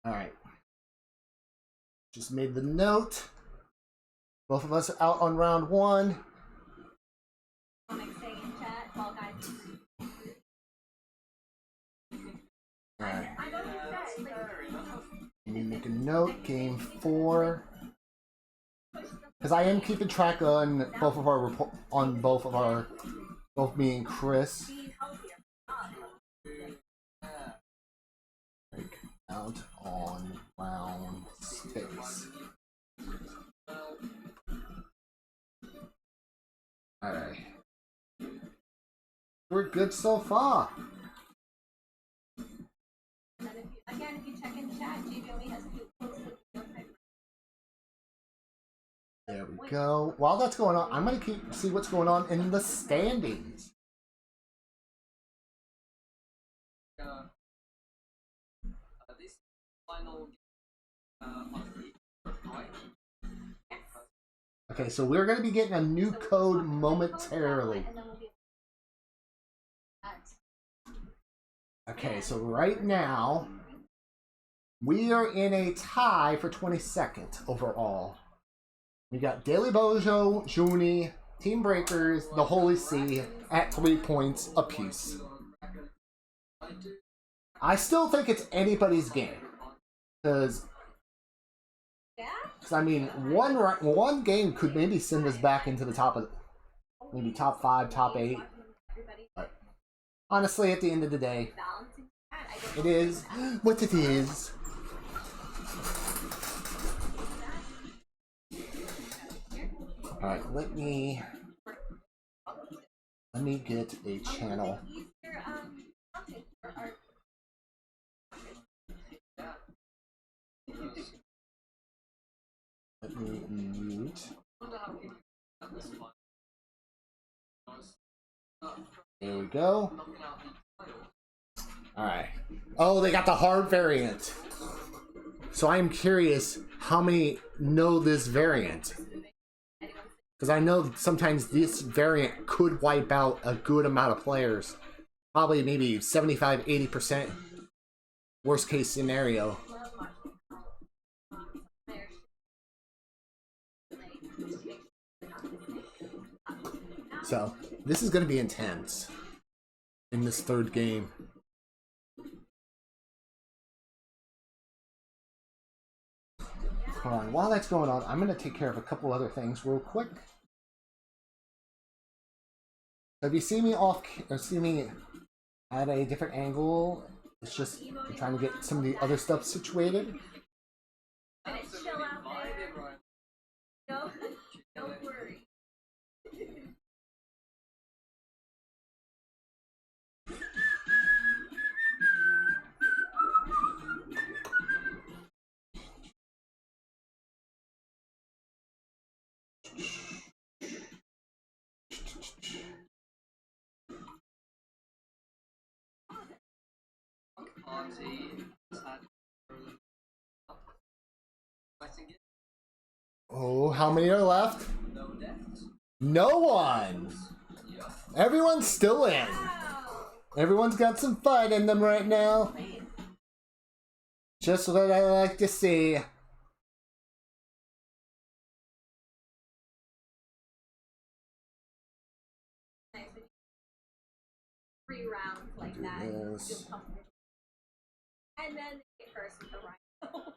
All right. Just made the note. Both of us out on round one. Comic say in chat, Fall Guys. All right. I know you said, like, Fair enough. Let me make a note. Game 4. Because I am keeping track on both of our both me and Chris. be healthier. Like, out on round 6. Alright. We're good so far. And then if you check in chat, JB only has 2 posted video type. There we go. While that's going on, I'm gonna see what's going on in the standings. This final right? Okay, so we're gonna be getting a new code momentarily. And then we'll be Okay, so right now we are in a tie for 22nd overall. We got Daily Bojo, Juni, Team Breakers, the Holy See at 3 points apiece. I still think it's anybody's game. Because, yeah. I mean, one game could maybe send us back into the top of, maybe top 5, top 8. Everybody But honestly, at the end of the day, balancing chat. I don't it know is what it is. Alright, let me get a channel. Easier, content for our Let me mute. There we go. Alright. Oh, they got the hard variant. So I'm curious how many know this variant. Because I know sometimes this variant could wipe out a good amount of players. Probably maybe 75-80%. Worst case scenario. So, this is going to be intense in this third game. Hold on, while that's going on, I'm going to take care of a couple other things real quick. So if you see me see me at a different angle, it's just I'm trying to get some of the other stuff situated. and it's chill out there. Don't worry. Party has had letting it Oh, how many are left? no deaths. No one! Yeah. Everyone's still in. Wow. Everyone's got some fun in them right now. Just what I like to see. around like Do that. this. Feel comfortable. And then they get cursed with the rhino.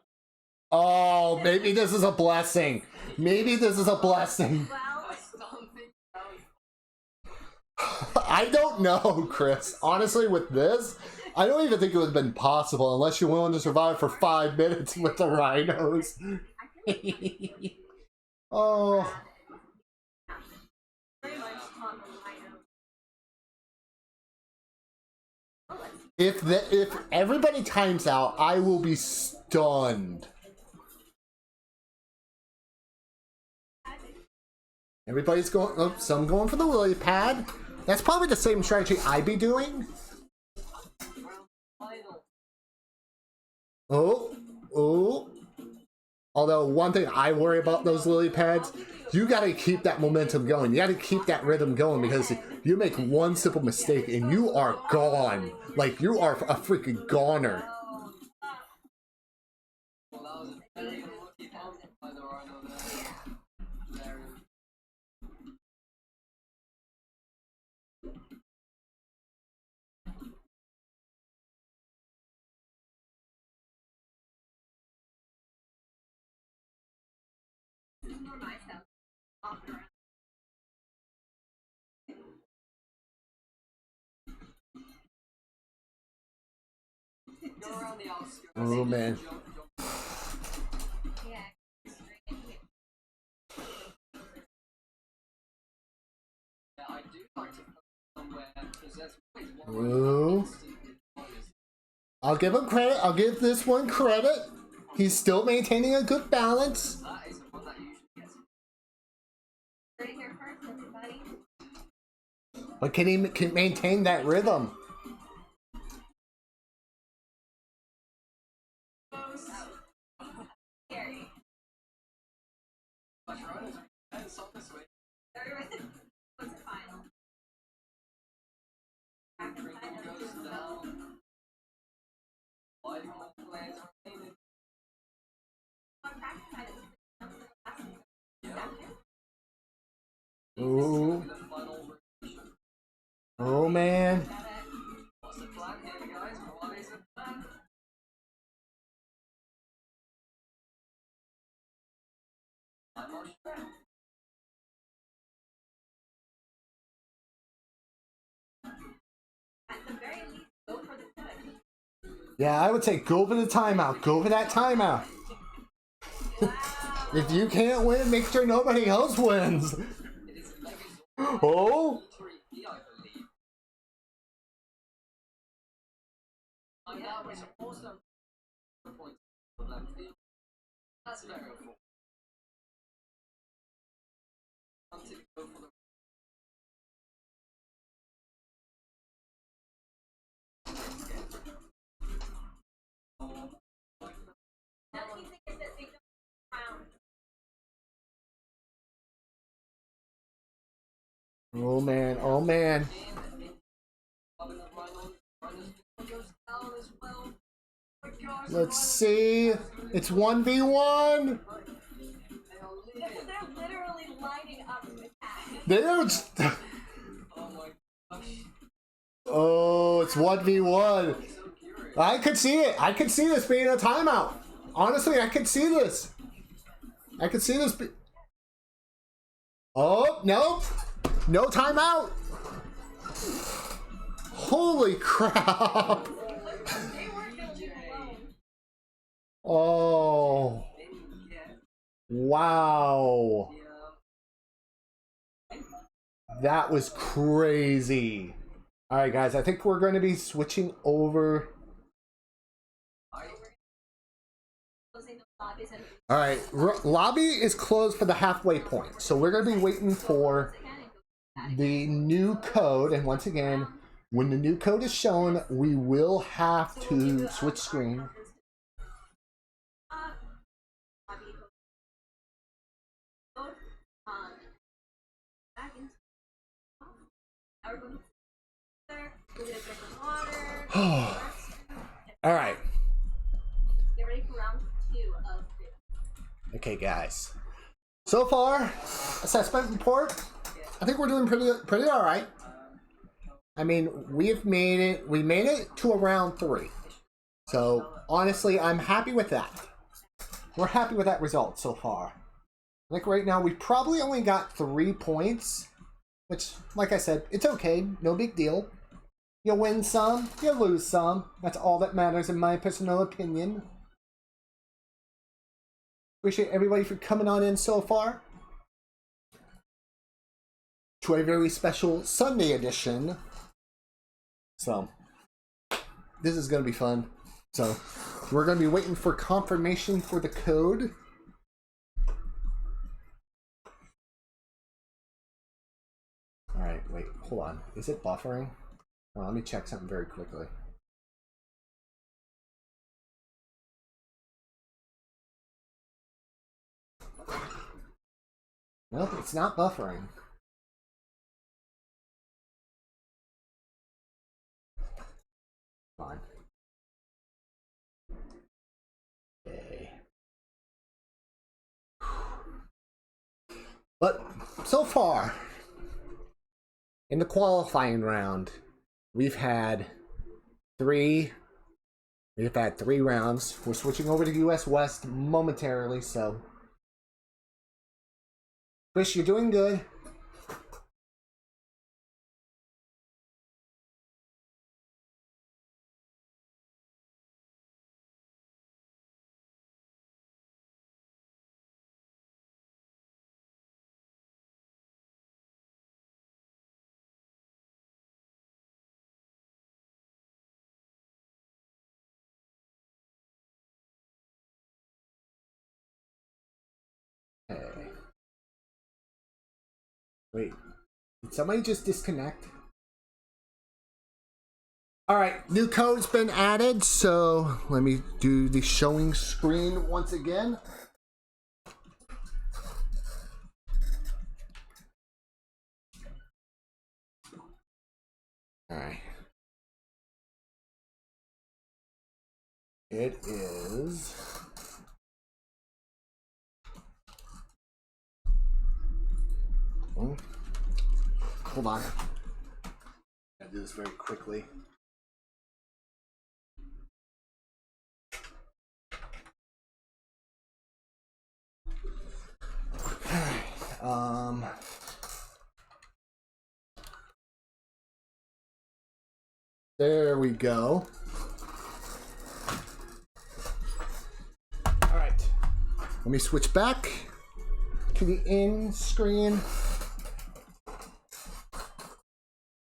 Oh, maybe this is a blessing. Maybe this is a blessing. Well, I don't think that was I don't know, Chris. Honestly, with this, I don't even think it would have been possible unless you're willing to survive for 5 minutes with the rhinos. I think Oh, very much on the rhino. Oh, let's if everybody times out, I will be stunned. Everybody's going. Oh, some going for the lily pad. That's probably the same strategy I'd be doing. final. Oh. Although one thing I worry about those lily pads, you gotta keep that momentum going. You gotta keep that rhythm going because you make one simple mistake and you are gone. Like you are a freaking goner. Well, that was a very unlucky bump by the rhino there. Very. This is more my style. Walking around. Go around the outskirts. Oh, man. Jump. Yeah. Straight in here. Yeah, I do like to put somewhere because there's always one Ooh. stupid obvious. I'll give him credit. I'll give this one credit. He's still maintaining a good balance. That is the one that usually gets me. Right here first, everybody. But can he can maintain that rhythm? Scary. But rhinos are intense, obviously. What's the final? Rhythm goes down. 5 more players remaining. Ooh. The final rotation. Oh man. What's the plan here, guys? What is the plan? I'm not sure. At the very least, go for the touch. Yeah, I would say go for the timeout. Go for that timeout. Wow. If you can't win, make sure nobody else wins. It is Megazord Oh. Ultra E, I believe. And that was also the point of them field. That's very cool. Until you go for the Now, the key thing is that they don't round. Oh man. Oh man. Let's see. It's 1v1. They're literally lining up to attack. They're. Oh my gosh. Oh, it's 1v1. So curious. I could see it. I could see this being a timeout. Honestly, I could see this. I could see this be... Oh, nope. No timeout. Holy crap. They weren't gonna leave alone. Oh, Didn't get wow. the That was crazy. All right, guys, I think we're going to be switching over. Closing the lobbies and All right, lobby is closed for the halfway point. So we're going to be waiting for the new code. And once again, when the new code is shown, we will have to switch screen. Back into everyone there. We'll get a drink of water. All right. Get ready for round 2 of this. Okay, guys. So far, assessment report. I think we're doing pretty all right. I mean, we made it to around 3. So, honestly, I'm happy with that. We're happy with that result so far. Like right now, we probably only got 3 points, which, like I said, it's okay. No big deal. You win some, you lose some. That's all that matters in my personal opinion. Appreciate everybody for coming on in so far to a very special Sunday edition. So, this is going to be fun. So, we're going to be waiting for confirmation for the code. Alright, wait, hold on. Is it buffering? Oh, let me check something very quickly. Nope, it's not buffering. Fine. Okay. But so far, in the qualifying round, we've had 3 rounds. We're switching over to US West momentarily, so Chris, you're doing good. Okay. Wait, did somebody just disconnect? Alright, new code's been added, so let me do the showing screen once again. Alright. It is... Hold on. Gotta do this very quickly. There we go. All right. Let me switch back to the in screen.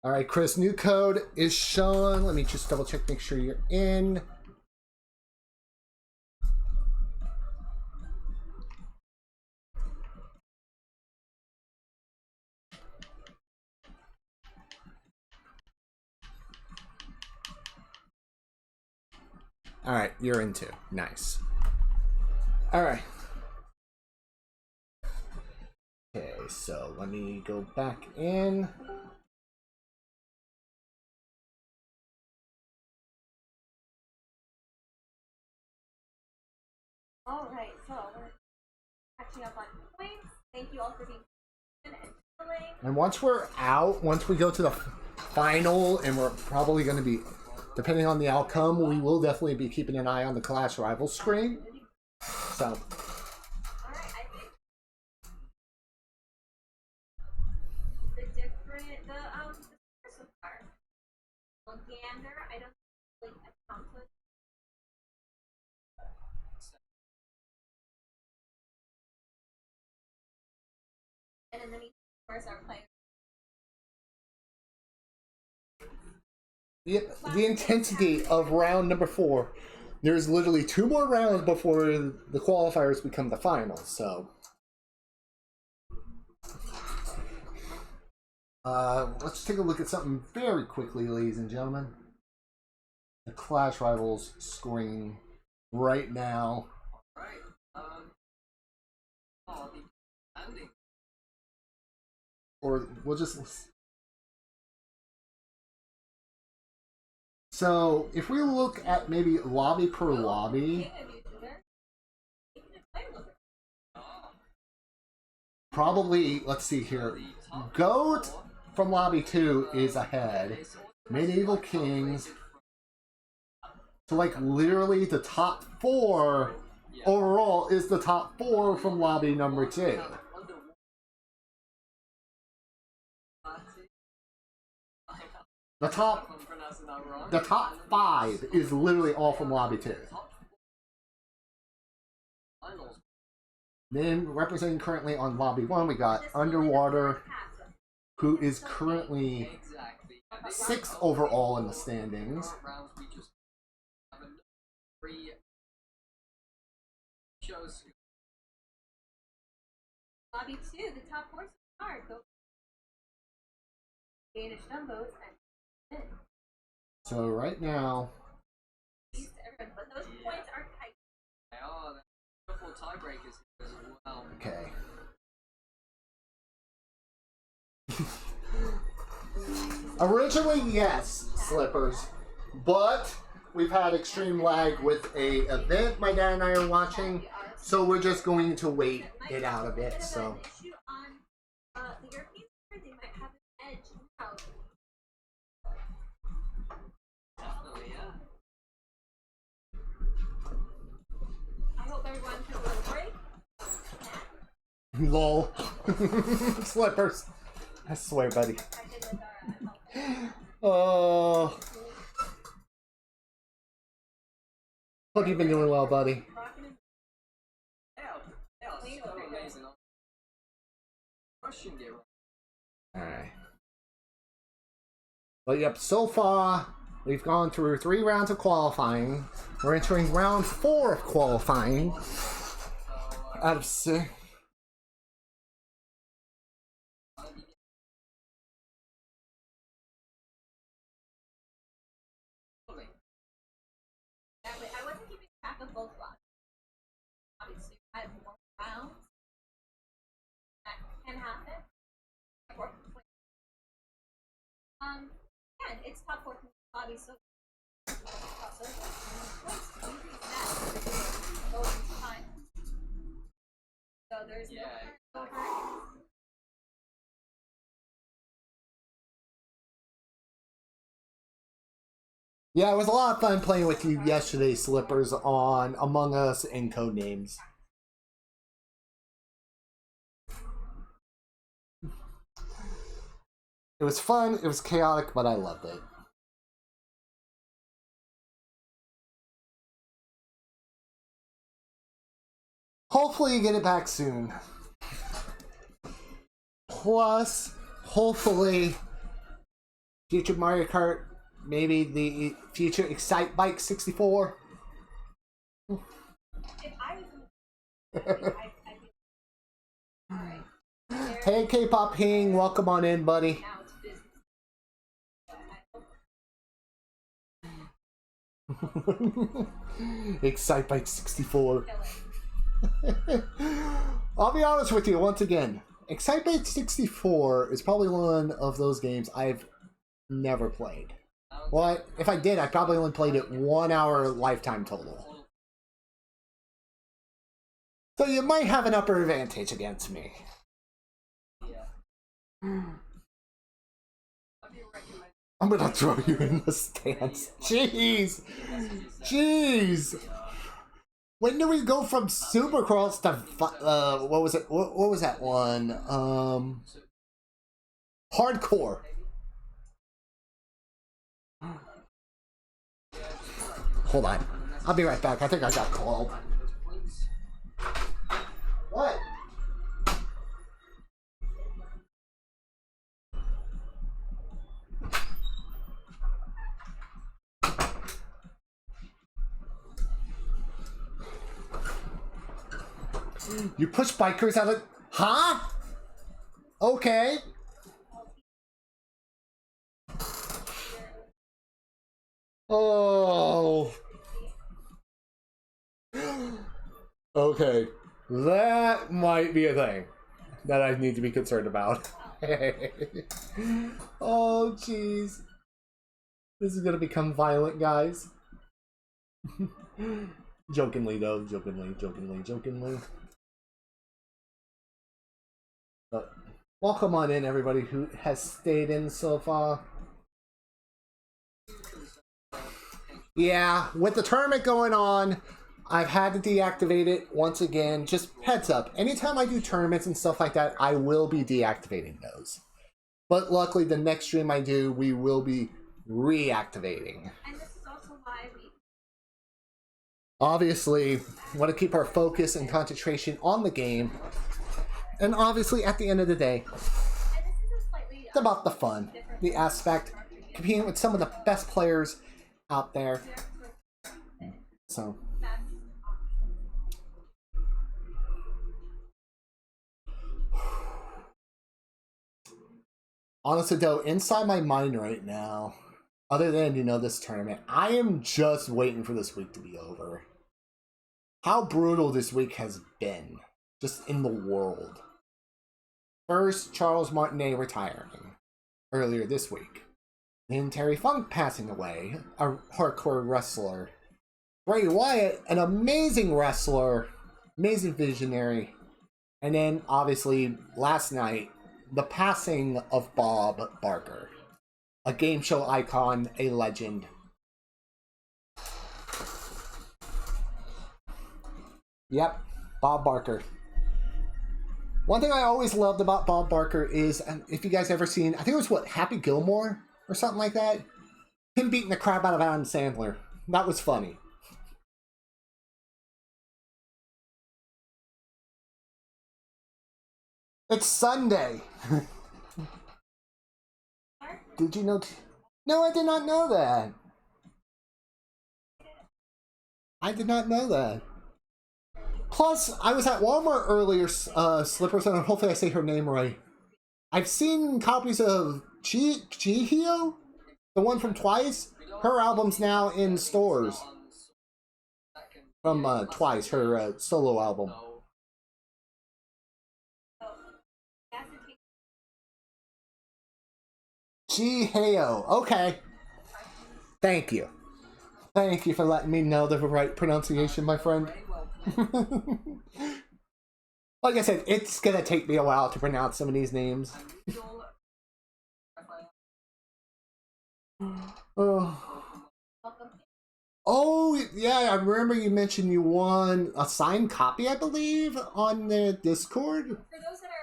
All right, Chris, new code is shown. Let me just double check, make sure you're in. All right, you're in too. Nice. All right. Okay, so let me go back in. Alright, so we're catching up on points. Thank you all for being and filling. And once we're out, once we go to the final, and we're probably going to be, depending on the outcome, we will definitely be keeping an eye on the Clash Rivals screen. So. Alright, I think the first part. Well, Gander, I don't think account with. And then each course our players. The intensity of round number 4. There's literally 2 more rounds before the qualifiers become the finals, so. Let's take a look at something very quickly, ladies and gentlemen. The Clash Rivals screen right now. Alright, the ending. Or we'll just... So, if we look at maybe lobby per lobby, probably, let's see here, GOAT from Lobby 2 is ahead. Medieval Kings. So, like, literally the top 4 overall is the top 4 from Lobby number 2. The top 5 is literally all from Lobby 2. Then, representing currently on Lobby 1, we got Underwater, who is currently 6th overall in the standings. Lobby 2, the top 4 card. Go Danish Dumbos and So right now, but those points are tight. They are. There are a couple tiebreakers as well. okay. Originally, yes, Slippers, but we've had extreme lag with a event my dad and I are watching, so we're just going to wait it out a bit. So. Issue on the European side, they might have an edge now. Definitely, yeah. I hope everyone took a little break. Lol. Slippers. I swear, buddy. I did with our Oh. Hope you've been doing well, buddy. They are so amazing. Russian gear. Alright. But yep, so far, we've gone through 3 rounds of qualifying. We're entering round 4 of qualifying. Out of 6. I wasn't keeping track of both lots. Obviously, I have more rounds. That can happen. Again, it's top 4 lobby, so so there's no over. Yeah, it was a lot of fun playing with you yesterday, Slippers, on Among Us and Codenames. It was fun, it was chaotic, but I loved it. Hopefully you get it back soon. Plus, hopefully, future Mario Kart, maybe the future Excite Bike 64. If I was in the Alright. Hey K-Pop Hing, welcome on in, buddy. Now it's business. Excite Bike 64. I'll be honest with you once again. Excite Bike 64 is probably one of those games I've never played. Well, if I did, I probably only played it 1 hour lifetime total. So you might have an upper advantage against me. I'm gonna throw you in the stands. Jeez! Jeez! When do we go from Supercross to what was it? What was that one? Hardcore. Hold on. I'll be right back. I think I got called. What? You push bikers out of... Huh? Okay. Oh. Okay. That might be a thing that I need to be concerned about. Oh, jeez. This is gonna become violent, guys. Jokingly, though. Jokingly. Welcome on in, everybody who has stayed in so far. Yeah, with the tournament going on, I've had to deactivate it once again. Just heads up, anytime I do tournaments and stuff like that, I will be deactivating those. But luckily, the next stream I do, we will be reactivating. And this is also why we Obviously, want to keep our focus and concentration on the game. And obviously, at the end of the day, and this is a slightly it's about the fun, the aspect, competing with some of the best players out there. So, honestly though, inside my mind right now, other than, you know, this tournament, I am just waiting for this week to be over. How brutal this week has been, just in the world. First, Charles Martinet retiring earlier this week. Then Terry Funk passing away, a hardcore wrestler. Bray Wyatt, an amazing wrestler, amazing visionary. And then, obviously, last night, the passing of Bob Barker. A game show icon, a legend. Yep, Bob Barker. One thing I always loved about Bob Barker is, if you guys ever seen, I think it was what, Happy Gilmore or something like that? Him beating the crap out of Adam Sandler. That was funny. It's Sunday. Did you know? No, I did not know that. I did not know that. Plus, I was at Walmart earlier, Slippers, and hopefully I say her name right. I've seen copies of Chihio, the one from Twice. Her album's now in stores. From Twice, her solo album. Chihio. Okay. Thank you. Thank you for letting me know the right pronunciation, my friend. Like I said, it's gonna take me a while to pronounce some of these names. Oh, yeah, I remember you mentioned you won a signed copy, I believe, on the Discord. For those that are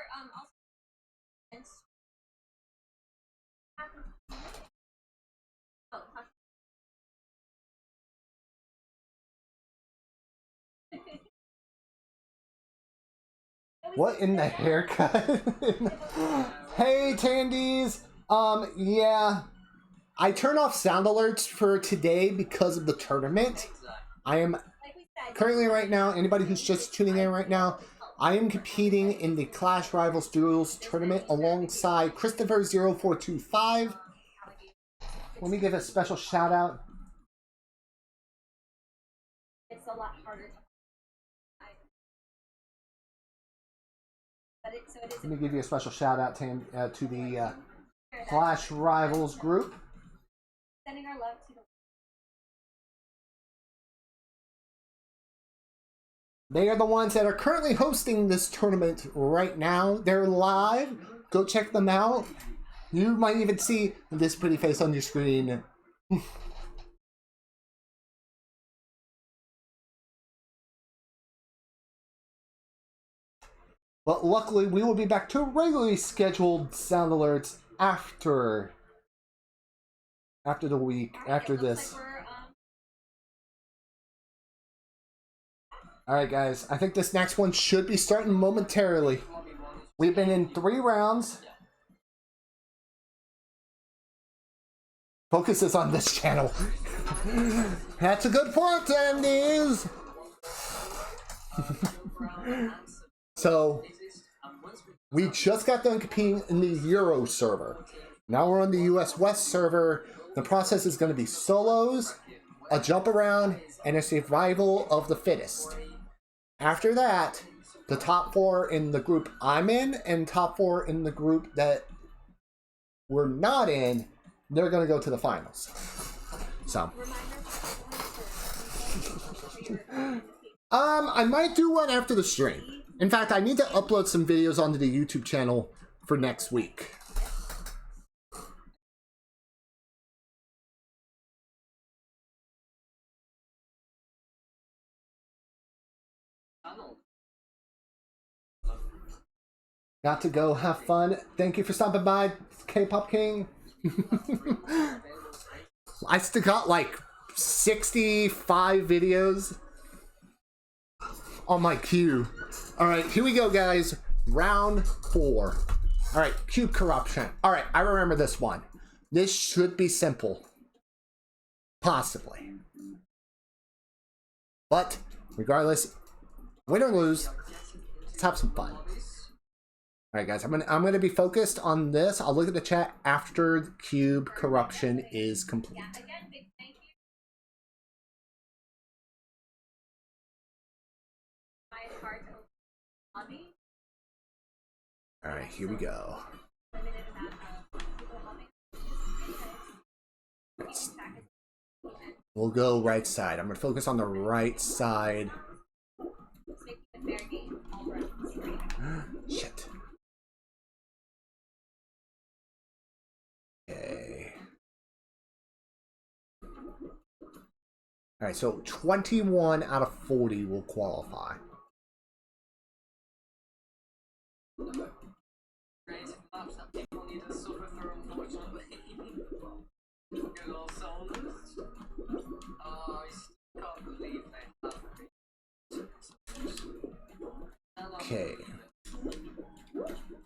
What in the haircut? Hey, Tandies. Yeah. I turned off sound alerts for today because of the tournament. I am currently right now, anybody who's just tuning in right now, I am competing in the Clash Rivals Duels tournament alongside Christopher0425. Let me give a special shout out. it's a lot harder to Let me give you a special shout out to the Clash Rivals group. sending our love to the They are the ones that are currently hosting this tournament right now. They're live. Go check them out. You might even see this pretty face on your screen. But luckily, we will be back to regularly scheduled sound alerts after the week, after this. Alright guys, I think this next one should be starting momentarily. We've been in 3 rounds. Focus is on this channel. That's a good point, Andes. So, we just got done competing in the Euro server. Now we're on the US West server. The process is going to be solos, a jump around, and a survival of the fittest. After that, the top 4 in the group I'm in and top 4 in the group that we're not in, they're going to go to the finals. So, I might do one after the stream. In fact, I need to upload some videos onto the YouTube channel for next week. Got to go have fun. Thank you for stopping by, K-Pop King. I still got like 65 videos on my queue. Alright, here we go, guys. Round 4. Alright, cube corruption. Alright, I remember this one. This should be simple. Possibly. But, regardless, win or lose, let's have some fun. Alright guys, I'm gonna be focused on this. I'll look at the chat after the cube corruption is complete. Yeah, again, big thank you. My heart to open lobby. Alright, here we go. Limited amount of people helping. Just We'll go right side. I'm gonna focus on the right side. making a fair game all around. Shit. Okay. Alright, so 21 out of 40 will qualify. Creative maps that people need to suffer through, unfortunately. Good old souls. Oh, I still can't believe they have Okay.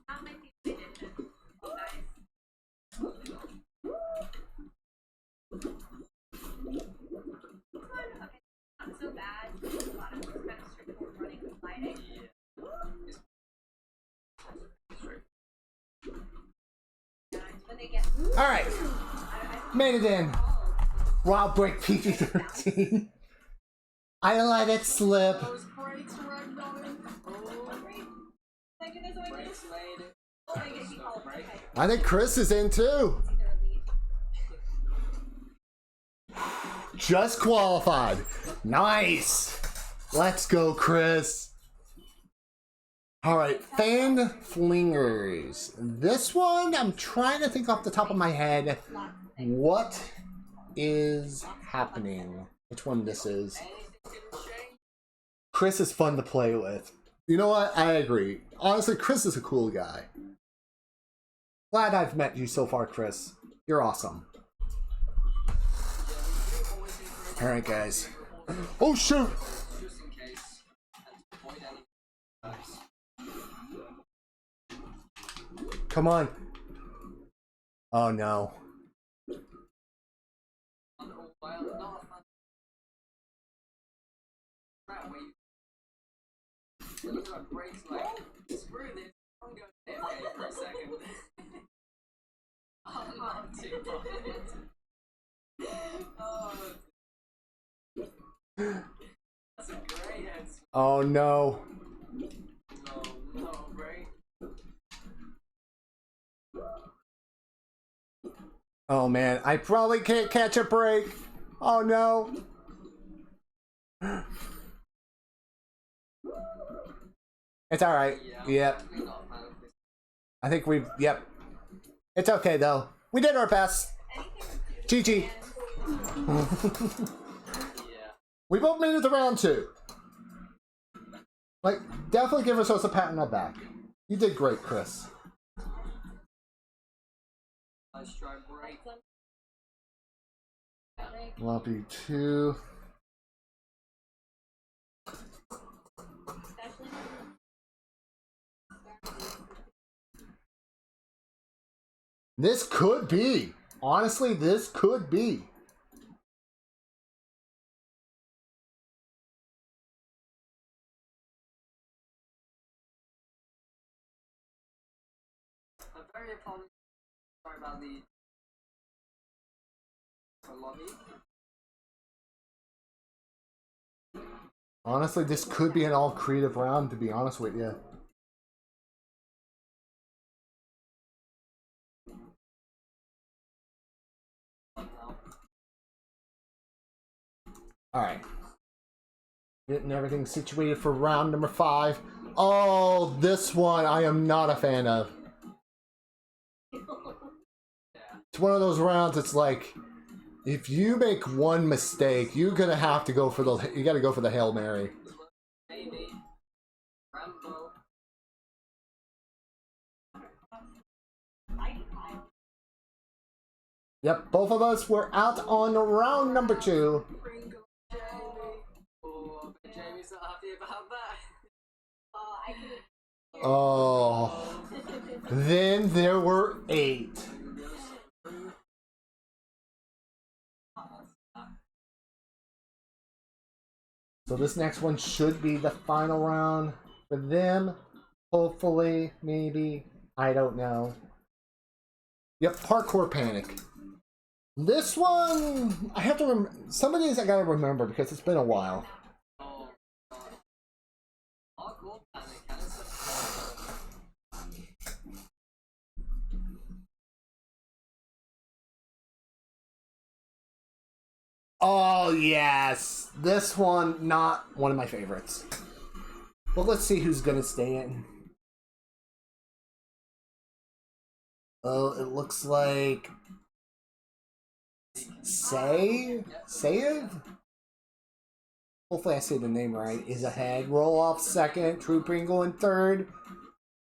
Not my favorite edition, guys. Okay, not so bad. A lot of it's kind of straightforward running and sliding. And when they get Alright. Made it in. Wild Break PG-13. I let it slip. Those brakes right going. Oh, my goodness, oh my goodness. brakes made it. Oh my goodness, he called. Okay. I think Chris is in too. It's either a lead. Just qualified. Nice. Let's go, Chris. Alright, Fan Flingers. This one, I'm trying to think off the top of my head what is happening. Which one this is. Chris is fun to play with. You know what? I agree. Honestly, Chris is a cool guy. Glad I've met you so far, Chris. You're awesome. Alright, guys. Oh, shoot! Just in case. And to avoid any bugs. Come on. Oh, no. Well, not a fan. Right, wait. Look at that brakes like, screw this. I'm going to hit for a second. I'm not too bothered. Oh, that's a great head. Oh, no. No, no, right? Oh, man. I probably can't catch a break. Oh, no. It's alright. Yeah, Yep. I'm definitely not a fan of this. I think we've... Yep. It's okay, though. We did our best. GG. Yeah. We both made it to round 2. Like, definitely give ourselves a pat on the back. You did great, Chris. Nice try, break. Lumpy 2. This could be. Honestly, this could be. I'm very apologetic. Sorry about the lobby. Honestly, this could be an all creative round, to be honest with you. Alright. Getting everything situated for round number 5. Oh, this one I am not a fan of. It's one of those rounds. It's like if you make one mistake, you're gonna have to go for the. You got to go for the Hail Mary. Maybe. Rambo. Yep, both of us were out on round number 2. Pringle. Jamie. Oh, but Jamie's not happy about that. I could've- Oh. Then there were 8. So this next one should be the final round for them. Hopefully, maybe. I don't know. Yep, Parkour Panic. This one, I have to some of these I gotta remember because it's been a while. Oh, God. Hardcore panic. And it's a Oh, yes. This one, not one of my favorites. But let's see who's gonna stay in. Oh, it looks like Save? Hopefully I say the name right. Is ahead. Roll off second. True Pringle in third.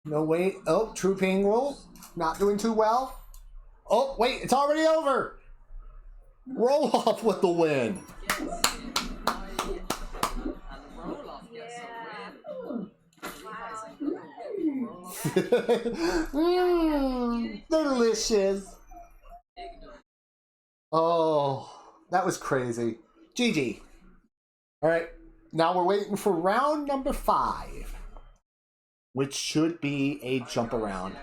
No, wait. Oh, True Pringle. Not doing too well. Oh, wait. It's already over. Roll off with the win. gets it right, and roll off gets a win. Delicious. Oh, that was crazy. GG. All right, now we're waiting for round number 5, which should be a jump around.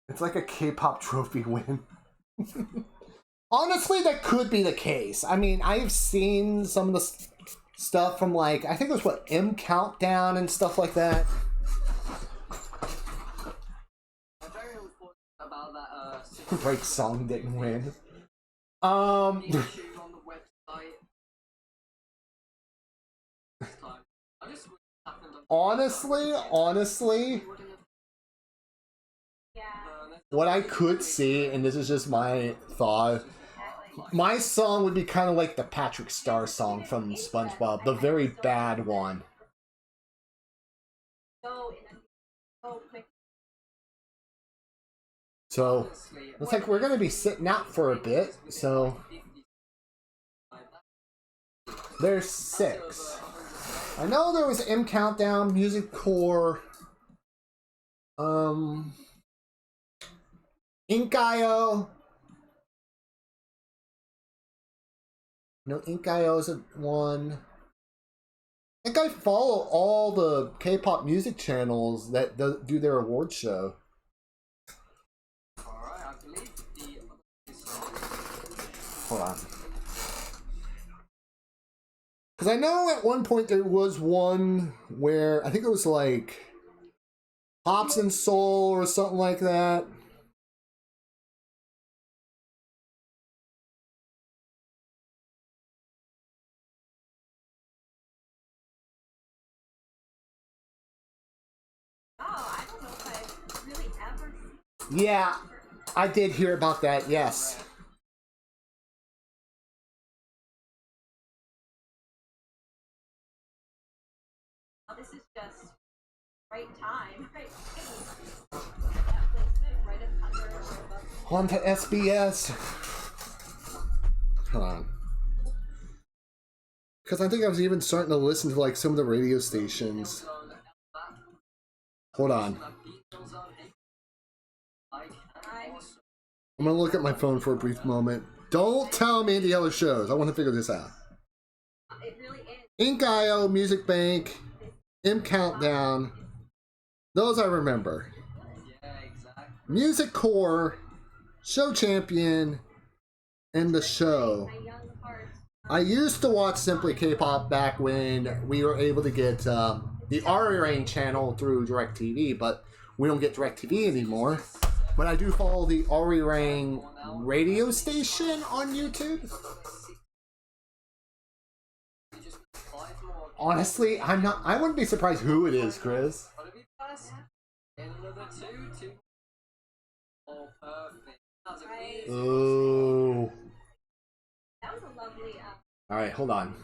It's like a K-pop trophy win. Honestly, that could be the case. I mean, I've seen some of the stuff from, like, I think it was, what, M Countdown and stuff like that. I'm very unfortunate about that. Right song didn't win. Issue on the website. This time. I just wish it happened on Honestly, Yeah. what I could see, and this is just my thought, my song would be kind of like the Patrick Star song from SpongeBob, the very bad one. Go in a go quick. So, looks like we're going to be sitting out for a bit, so there's 6. I know there was M Countdown, Music Core, Ink.io. No, Ink.io is one. I think I follow all the K-pop music channels that do their award show. Alright, I believe the Hold on. Because I know at one point there was one where I think it was like Pops and Soul or something like that. Oh, I don't know if I've really ever seen. Yeah, I did hear about that, yes. Oh, this is just right time, right place. That placement right up under or above. On to SBS. Hold on. Because I think I was even starting to listen to like some of the radio stations. Hold on. I'm going to look at my phone for a brief moment. Don't tell me the other shows. I want to figure this out. It really is. Ink.io, Music Bank, M Countdown. Those I remember. Yeah, exactly. Music Core, Show Champion, and The Show. My young heart. I used to watch Simply K-pop back when we were able to get the Ari Rain channel through DirecTV, but we don't get DirecTV anymore. But I do follow the Ari Rain radio station on YouTube. Just 5 more Honestly, I'm not. I wouldn't be surprised who it is, Chris. Gotta be fast. Another two. Oh, perfect. That's a Right. big Ooh. That was a lovely All right, hold on.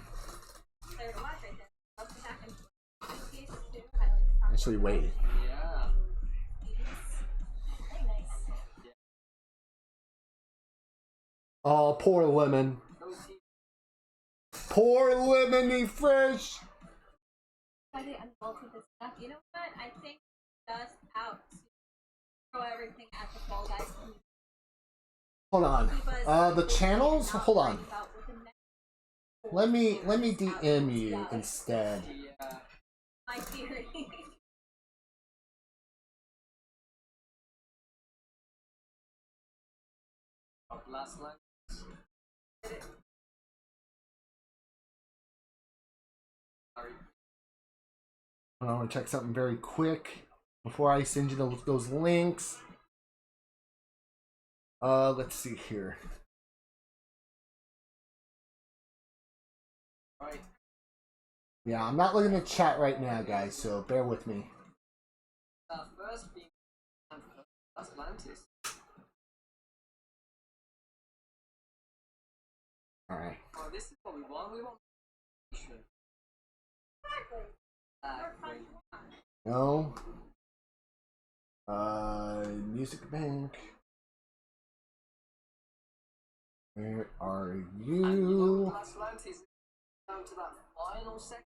player to watch right there. Let's go back and piece too. I like the sound. Actually, wait. Yeah. Very nice. Oh, poor lemon. Those teams Poor lemony fish. I did unbolted this stuff. You know what? I think just out to throw everything at the Fall Guys. And Hold on. keep us The channels. out Hold on. about with the next Let me DM you instead. yeah. my theory. Of last line. Sorry. I want to check something very quick before I send you those links. Let's see here. Right. Yeah, I'm not looking at chat right now, guys, so bear with me. First being Atlantis. Alright. Oh, this is what we want. We want. Exactly. No. Music Bank. Where are you? Atlantis is down to that final second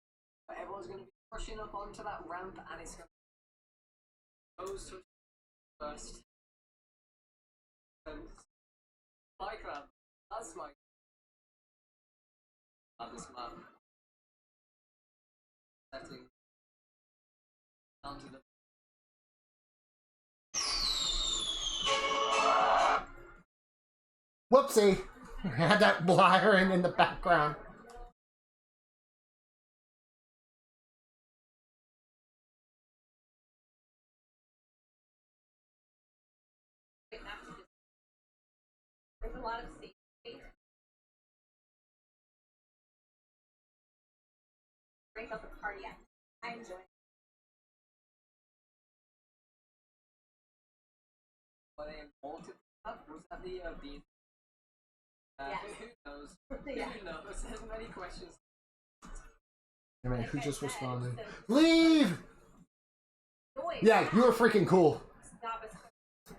where everyone's going to be pushing up onto that ramp and it's going to goes to first. And like that. That's my. This map. Setting. Down to the. Whoopsie! I had that blaring in the background. There's a lot of safety. Break up the party act. I enjoy it. Were they imported stuff? Was that the bean? Yes. Who knows? Yeah. Who knows? There's many questions. Hey man, who Like I just said, responded? so- Leave! Noise. Yeah, you were freaking cool. Stop us.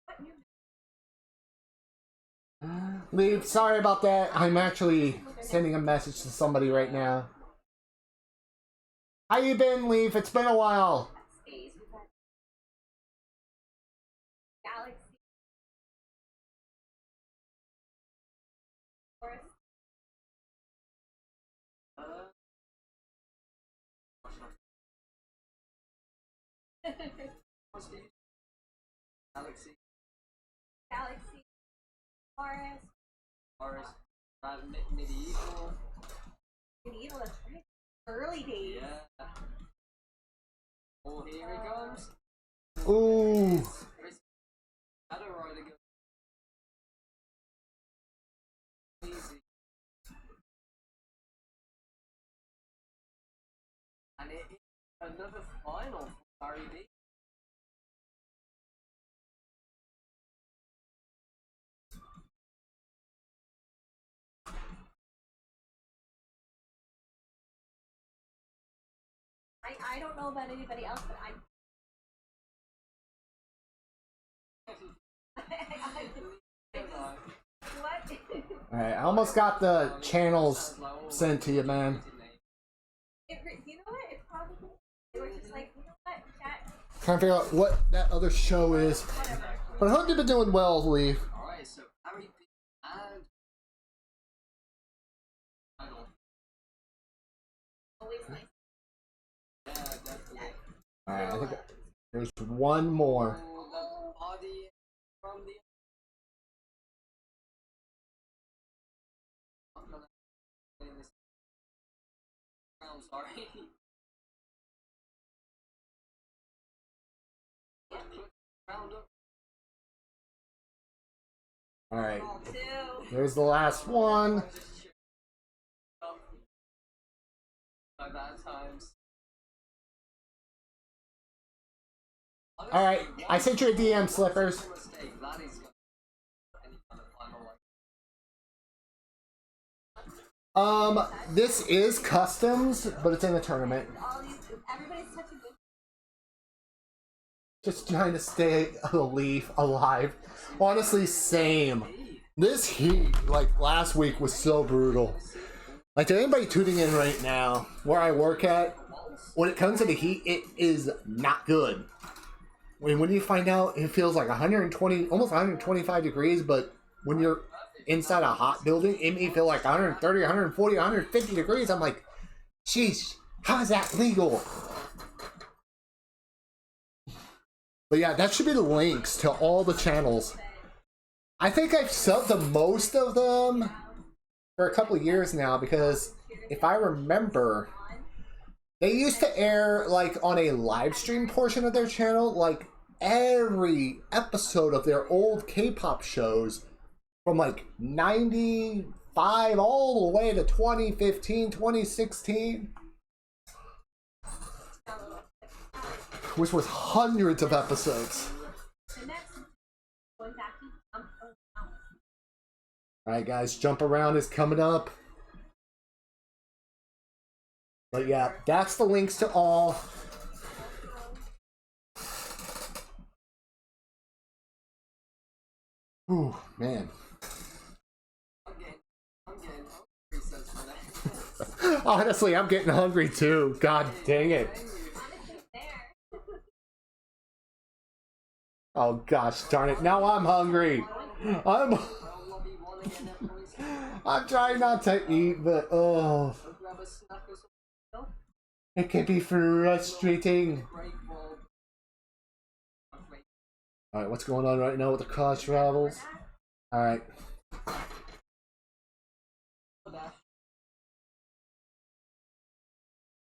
What you Leave, sorry about that. I'm actually sending a message to somebody right now. How you been, Leaf? It's been a while. space with that galaxy. Forest. What's the Galaxy? Galaxy. Forest. Forest? Medieval? Medieval. That's right. Early days. Yeah. Oh, here it comes. Ooh. Shadow Rider goes easy. And it is another final for Barry D. I don't know about anybody else, but I. What? Alright, I almost got the channels sent to you, man. You know what? It probably. They were just like, you know what? Chat. Trying to figure out what that other show is. Whatever. But I hope you've been doing well, Leaf. Alright, so Barry D and final. Always nice. Yeah, definitely. Alright, I think there's one more. Oh, the body from the. I'm gonna play this. I'm sorry. Round up. Alright, All two. there's the last one. like that at times. All right, I sent you a DM, Slippers. Mistake, that is any kind of final like. This is customs, but it's in a tournament. Everybody's such a good. Just trying to stay alive. Honestly, same. This heat, like last week, was so brutal. Like to anybody tuning in right now, where I work at, when it comes to the heat, it is not good. When you find out it feels like 120, almost 125 degrees, but when you're inside a hot building, it may feel like 130, 140, 150 degrees. I'm like, sheesh, how is that legal? But yeah, that should be the links to all the channels. I think I've subbed to most of them for a couple of years now, because if I remember, they used to air like on a live stream portion of their channel, like every episode of their old K-pop shows from like 95 all the way to 2015, 2016. Which was hundreds of episodes. The next going back to jump around. Alright guys, jump around is coming up. But yeah, that's the links to all. Ooh, man. I'm getting hungry since then. Honestly, I'm getting hungry too. God dang it. Honestly, there. Oh gosh darn it. Now I'm hungry. I'm trying not to eat, but oh, Grab a snack or something. it can be frustrating. Break ball. Alright, what's going on right now with the cross travels? Alright.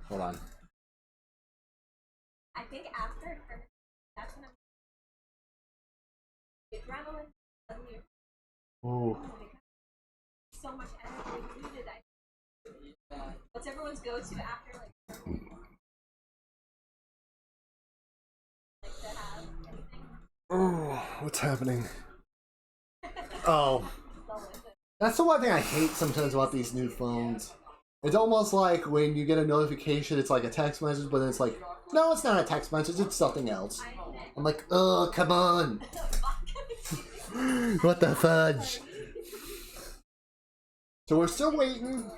Hold on. I think after that's when the adrenaline suddenly Ooh. so much energy needed. What's everyone's go-to after like to have anything? Oh, what's happening? Oh. Go with it. That's the one thing I hate sometimes about these new phones. It's almost like when you get a notification, it's like a text message, but then it's like, no, it's not a text message, it's something else. I'm like, oh, come on. What the fudge? So we're still waiting.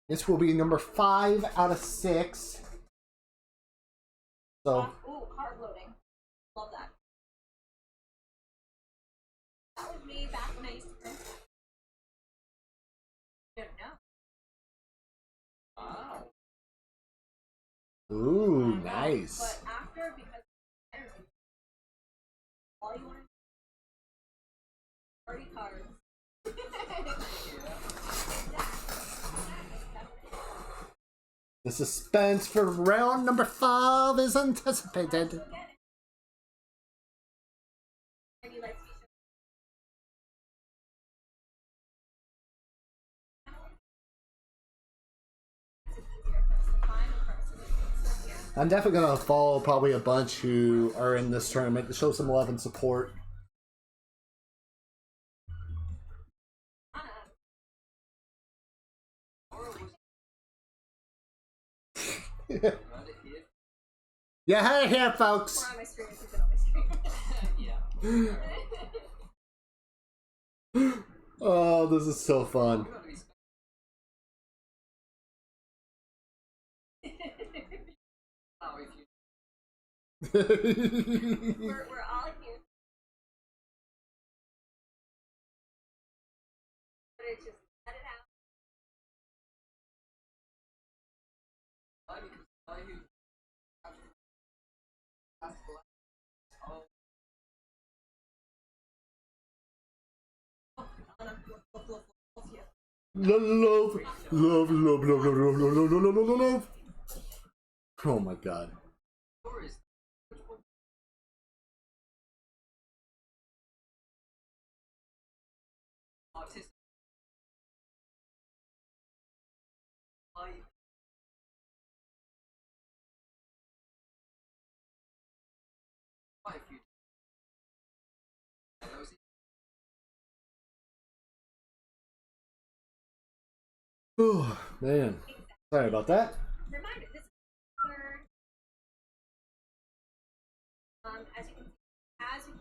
This will be number 5 out of 6. So, Ooh, card loading. Love that. That was me back when I used to print. Don't know. Wow. ooh, nice. But after, because of energy, all you want to party cards. The suspense for round number 5 is anticipated. Maybe like I'm definitely gonna follow probably a bunch who are in this tournament to show some love and support. Yeah, hey here, folks. Or on my stream if you've been on my stream. Yeah. Oh, this is so fun. Oh, if you We're all here. But it's just let it out. Love, love, love, love, love, love, love, love, love, love, love. Oh my god. Artistic. Ooh, man. Sorry about that. Reminder, this is third. As you can see, as you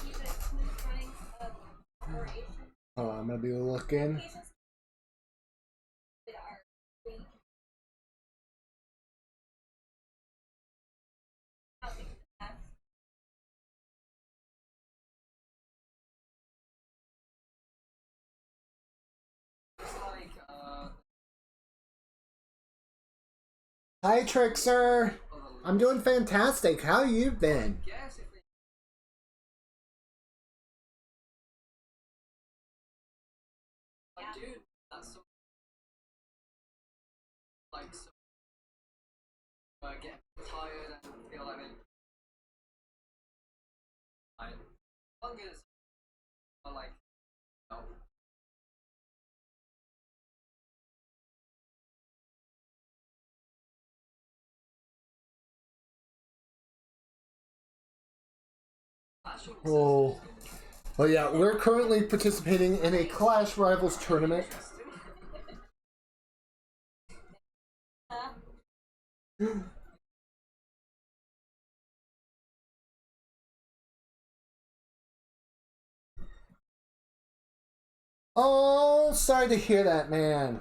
keep it smooth running of operation. Oh, I'm gonna be looking. Patients that are weak. Helping the best. It's like, Hi, Trickster. other I'm doing fantastic. How you been? guess if they I do, that's some like some get tired and feel like they like long as like oh, actual Oh. Well, yeah, we're currently participating in a Clash Rivals tournament. Oh, sorry to hear that, man.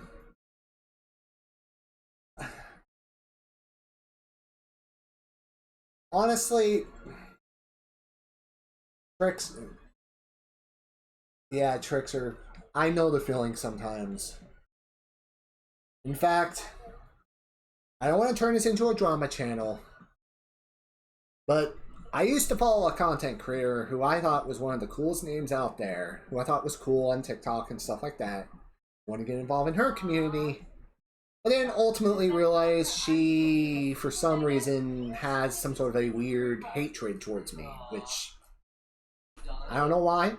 Honestly, Tricks. Yeah, Trickster. I know the feeling sometimes. In fact, I don't want to turn this into a drama channel, but I used to follow a content creator who I thought was one of the coolest names out there, who I thought was cool on TikTok and stuff like that. Want to get involved in her community, but then ultimately realized she, for some reason, has some sort of a weird hatred towards me, which I don't know why,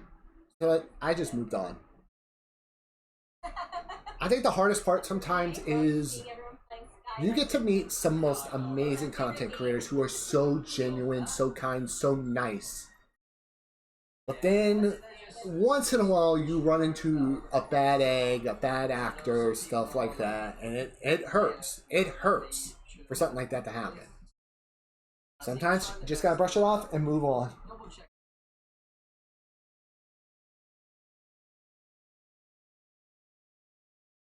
but I just moved on. I think the hardest part sometimes is you get to meet some most amazing content creators who are so genuine, so kind, so nice. But then once in a while you run into a bad egg, a bad actor, stuff like that, and it hurts. It hurts for something like that to happen. Sometimes you just gotta brush it off and move on. double check.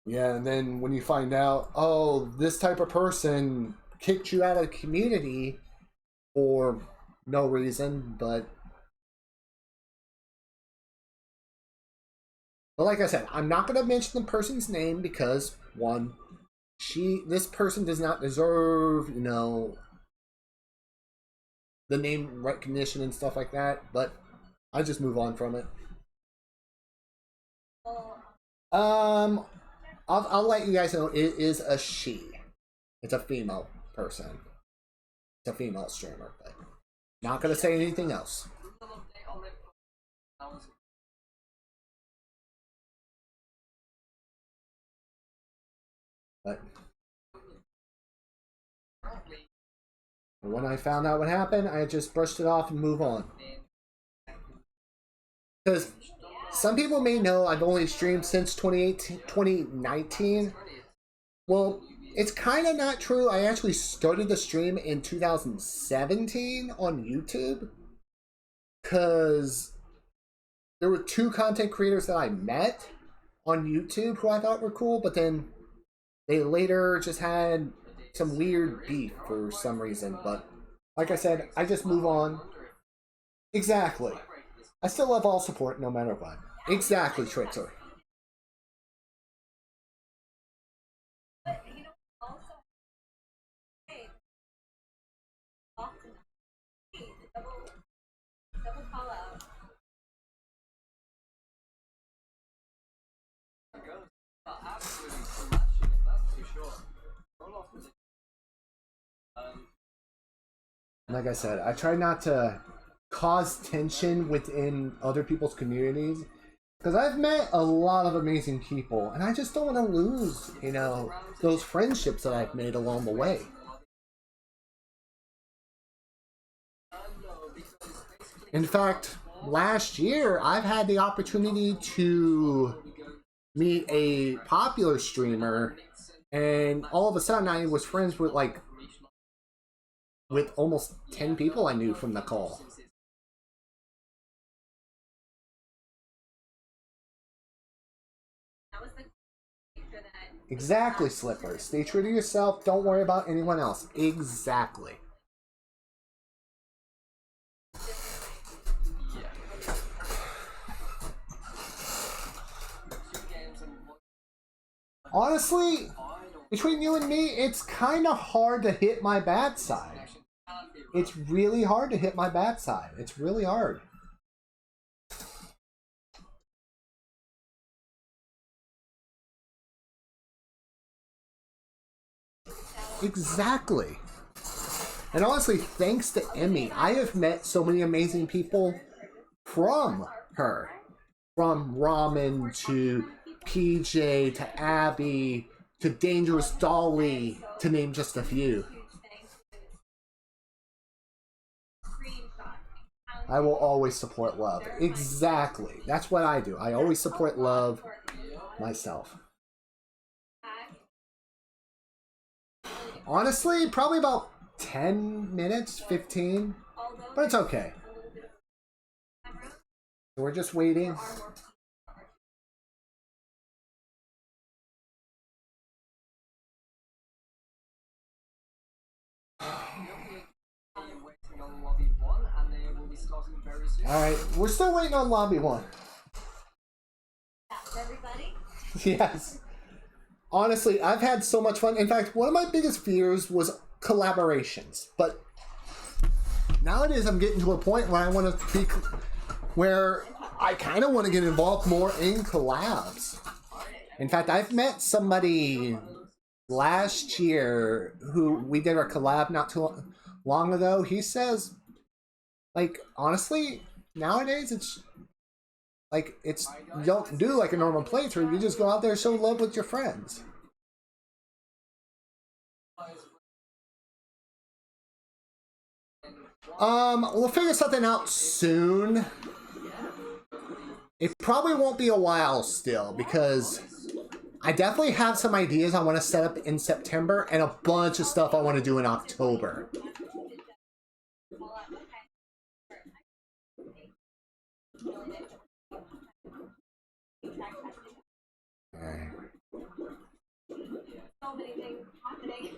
Yeah, and then when you find out, oh, this type of person kicked you out of the community for no reason, but like I said, I'm not going to mention the person's name because one, this person does not deserve, you know, the name recognition and stuff like that, but I just move on from it. I'll let you guys know it is a she. It's a female person. It's a female streamer, but not gonna say anything else. Little update on it. That was But probably when I found out what happened, I just brushed it off and move on. Because some people may know I've only streamed since 2019. Well, it's kind of not true. I actually started the stream in 2017 on YouTube. Because there were two content creators that I met on YouTube who I thought were cool, but then they later just had some weird beef for some reason. But like I said, I just move on. Exactly. I still love all support no matter what. Exactly, Trickster. But you know, also, hey, often, hey, the double call out. absolutely smashing it, that's for sure. Roll off with it. Like I said, I try not to cause tension within other people's communities because I've met a lot of amazing people and I just don't want to lose, you know, those friendships that I've made along the way. In fact, last year, I've had the opportunity to meet a popular streamer, and all of a sudden I was friends with with almost 10 people I knew from the call. That was the picture that Exactly, Slippers. Stay true to yourself. Don't worry about anyone else. Exactly. Honestly, between you and me, it's kind of hard to hit my bad side. It's really hard to hit my bad side. It's really hard. Exactly. And honestly, thanks to Emmy, I have met so many amazing people from her. From Ramen to PJ to Abby to Dangerous Dolly, to name just a few. I will always support love. Exactly. That's what I do. I always support love myself. Honestly, probably about 10 minutes, 15. But it's okay. We're just waiting. Alright, we're still waiting on Lobby 1. that's everybody. Yes. Honestly, I've had so much fun. In fact, one of my biggest fears was collaborations. But nowadays I'm getting to a point where I want to be... where I kind of want to get involved more in collabs. In fact, I've met somebody last year who we did our collab not too long ago. He says, like, honestly, nowadays it's like you don't do like a normal playthrough. You just go out there and show love with your friends. We'll figure something out soon. It probably won't be a while still, because I definitely have some ideas I want to set up in September and a bunch of stuff I want to do in October. Alright. So many things happening.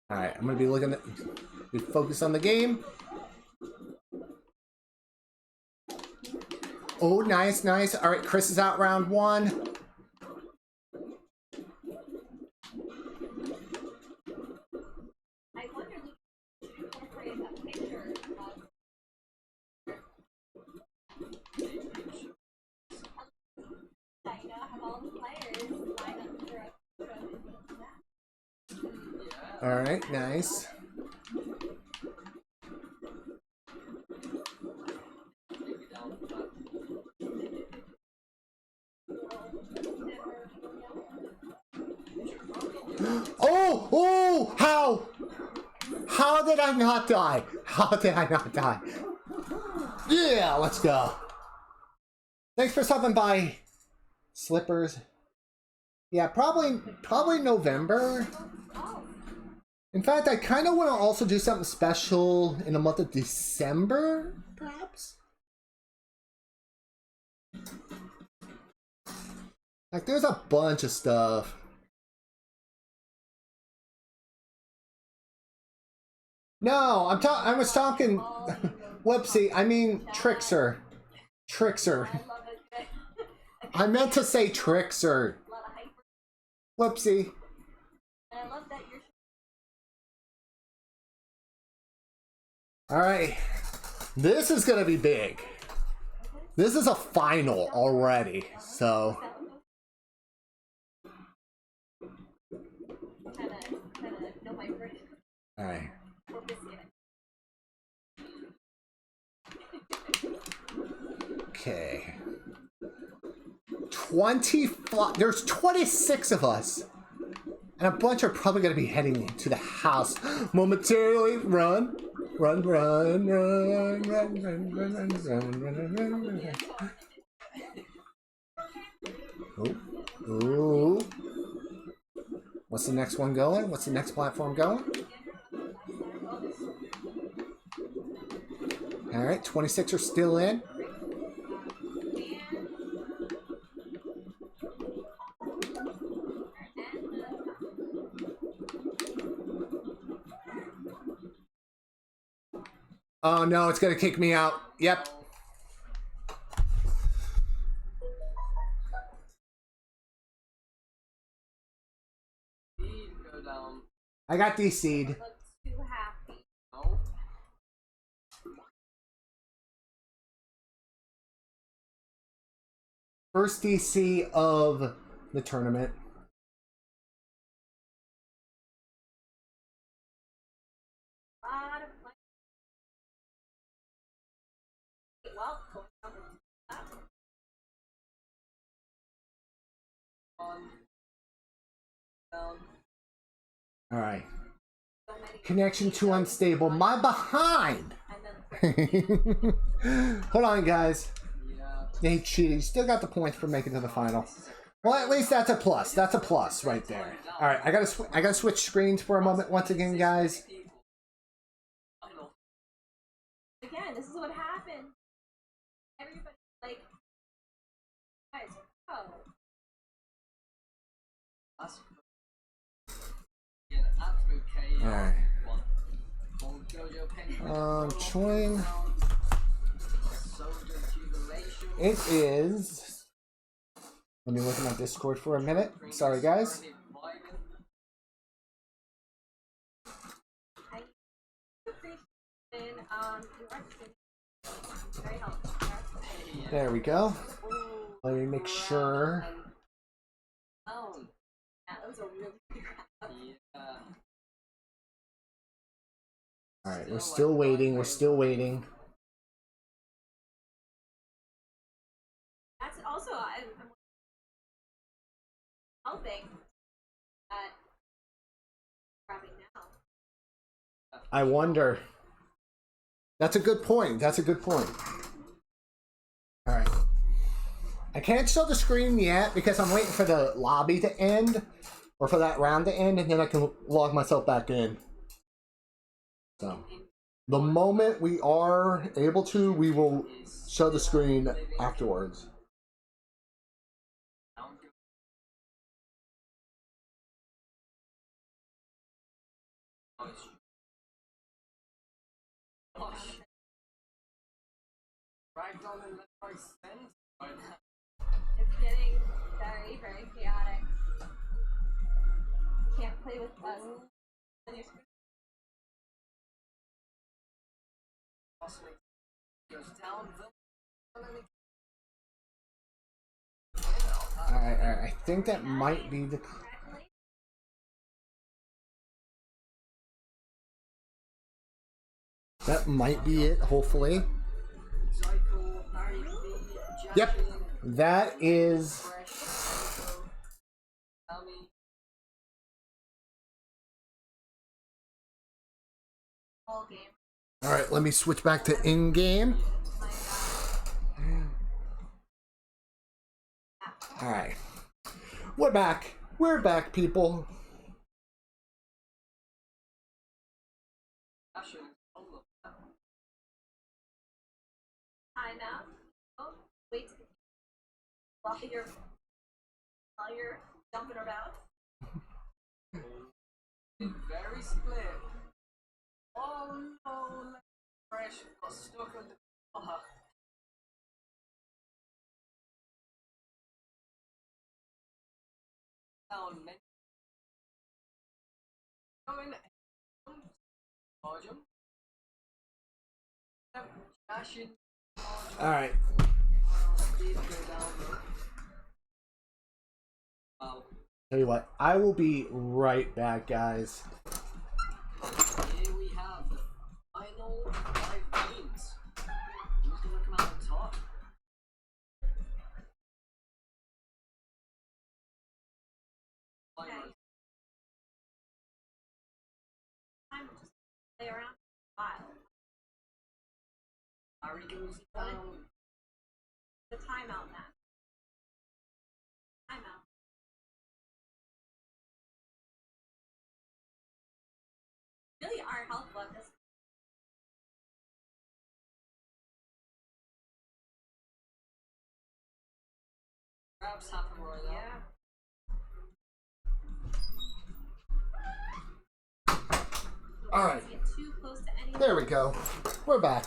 Alright, I'm gonna be looking at be focused on the game. Oh, nice, nice. Alright, Chris is out round 1. I wonder if we should incorporate a picture of that, you know, have all the players line up for a photo and that. Alright, nice. Oh! Oh! How? How did I not die? How did I not die? Yeah, let's go. Thanks for stopping by, Slippers. Yeah, probably November. In fact, I kind of want to also do something special in the month of December, perhaps? Like, there's a bunch of stuff. No, I was talking... Whoopsie, I mean Trickster. Trickster. I love it. I meant to say Trickster. A lot of hyper. Whoopsie. And I love that you're. Alright. This is gonna be big. This is a final already, so... No hyper. Alright. Or biscuit. Okay. 25. There's 26 of us. And a bunch are probably going to be heading to the house momentarily. Run. Run, run, run, run, run, run, run, run, run, run, run. Ooh. Ooh. What's the next one going? What's the next platform going? Alright, 26 are still in. Oh no, it's gonna kick me out. Yep. Go down. I got DC'd. Look too happy. No. First DC of the tournament. Lot of money. Well, going over to that. On. Down. Alright. So many. Connection to unstable. My behind! And then Hold on, guys. Yeah. They cheated. He still got the points for making it to the final. Well, at least that's a plus. That's a plus right there. All right, I gotta switch screens for a moment once again, guys. again, this is what happened. Everybody like, guys, oh. That's an absolute chaos. Alright. One. Old Jojo Penguin. Chewing. Soldier Jubilation. It is. Let me look at my Discord for a minute. Sorry, guys. I appreciate your representation. Very helpful. There we go. Ooh, Let me make sure. Oh, that was a really good round. yeah. All right, we're still waiting. We're still waiting. That's also I'm hoping that grabbing now. I wonder. That's a good point. That's a good point. All right. I can't show the screen yet because I'm waiting for the lobby to end or for that round to end, and then I can log myself back in. So, the moment we are able to, we will show the screen afterwards. Ragdoll and left right center right now. It's getting very, very chaotic. Can't play with us. On your screen. Possibly goes down the. Alright, I think that might be the... Congratulations. That might be it, hopefully. Cycle, Barry B, Yep, Jacqueline, that is... Fresh, Tommy, Whole game. Alright, let me switch back to in-game. My God. Alright. We're back. We're back, people. Ashen, all of them. Time out. Oh, wait. While you're jumping around. Very split. Oh no, Fresh got stuck on the car. Down, men. Going. Margin. Ashen. Alright. Did go down though. Wow. Tell you what, I will be right back, guys. Here we have the final 5 games. Who's gonna come out on top? Harry goes down. The timeout match. Timeout. Really are helpful at this. Grabs happen right now. Yeah. All right. Get too close to anything. There we go. We're back.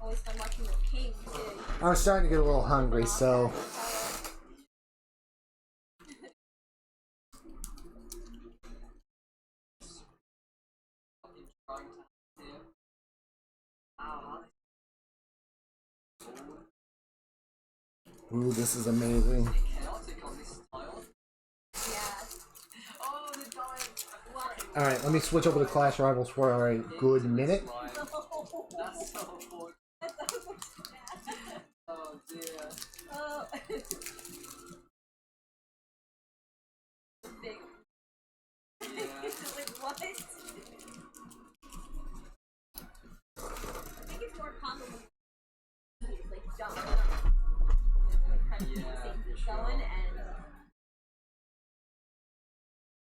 Always fun watching the King too. I was starting to get a little hungry, so Trying to here. Ah, ooh, this is amazing. chaotic on this tile. Yeah. Oh, the dying. All right, let me switch over to Clash Rivals for a good minute. That's so unfortunate. Oh dear. Oh. Big. Yeah. Like what? I think it's more common when he's like jumping up. Like kind of Yeah, keep for things sure. going and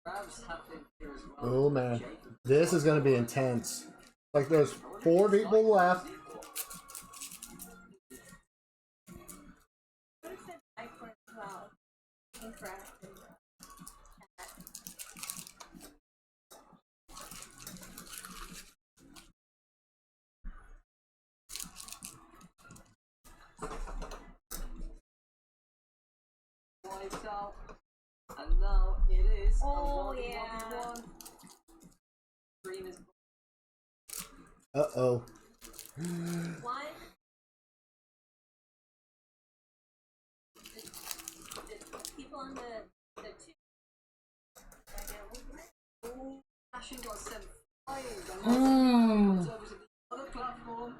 Grabs happen here as well. Oh man, this is gonna be intense. Like there's 4 people left. what is it I for as well? Incorrect. Wiped out. And now it is. Oh, a 1v1v1. yeah. Green is. Uh-oh. One. The people on the two. Right now. Oh, Ashen got sent flying. And now comes over to the other platform.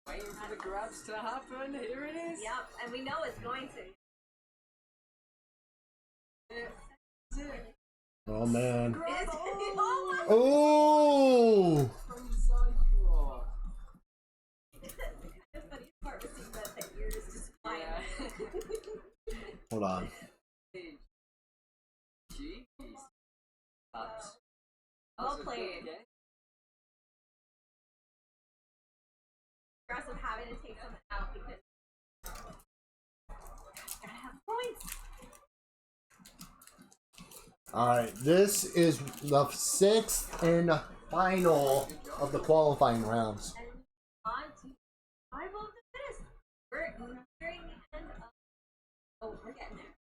Waiting for the grabs to happen. Here it is. Yep, and we know it's going to. It's it. Oh man. It's, oh my Oh! From Zycor. The funny part was seeing that the ears just flying. Yeah. Hold on. Jeez. That's Well a good played. game. Aggressive having to take someone out because gotta have points. Alright, this is the 6th and final of the qualifying rounds. And on to survival of the fittest. We're nearing the end of. Oh, we're getting there.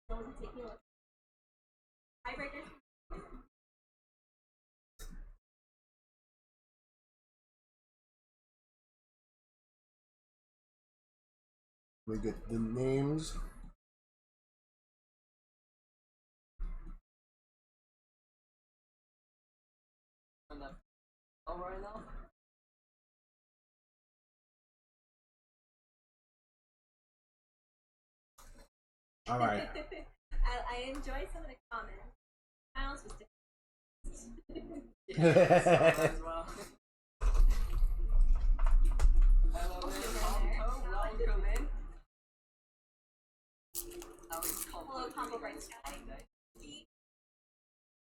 Someone taking a look. Tiebreakers. We get the names. And then, all right now. Alright. I enjoy some of the comments. Miles was As well. Hello there, Compo. Welcome in. Now it's Compo. Hello, Compo doing Bright this Sky. Monday.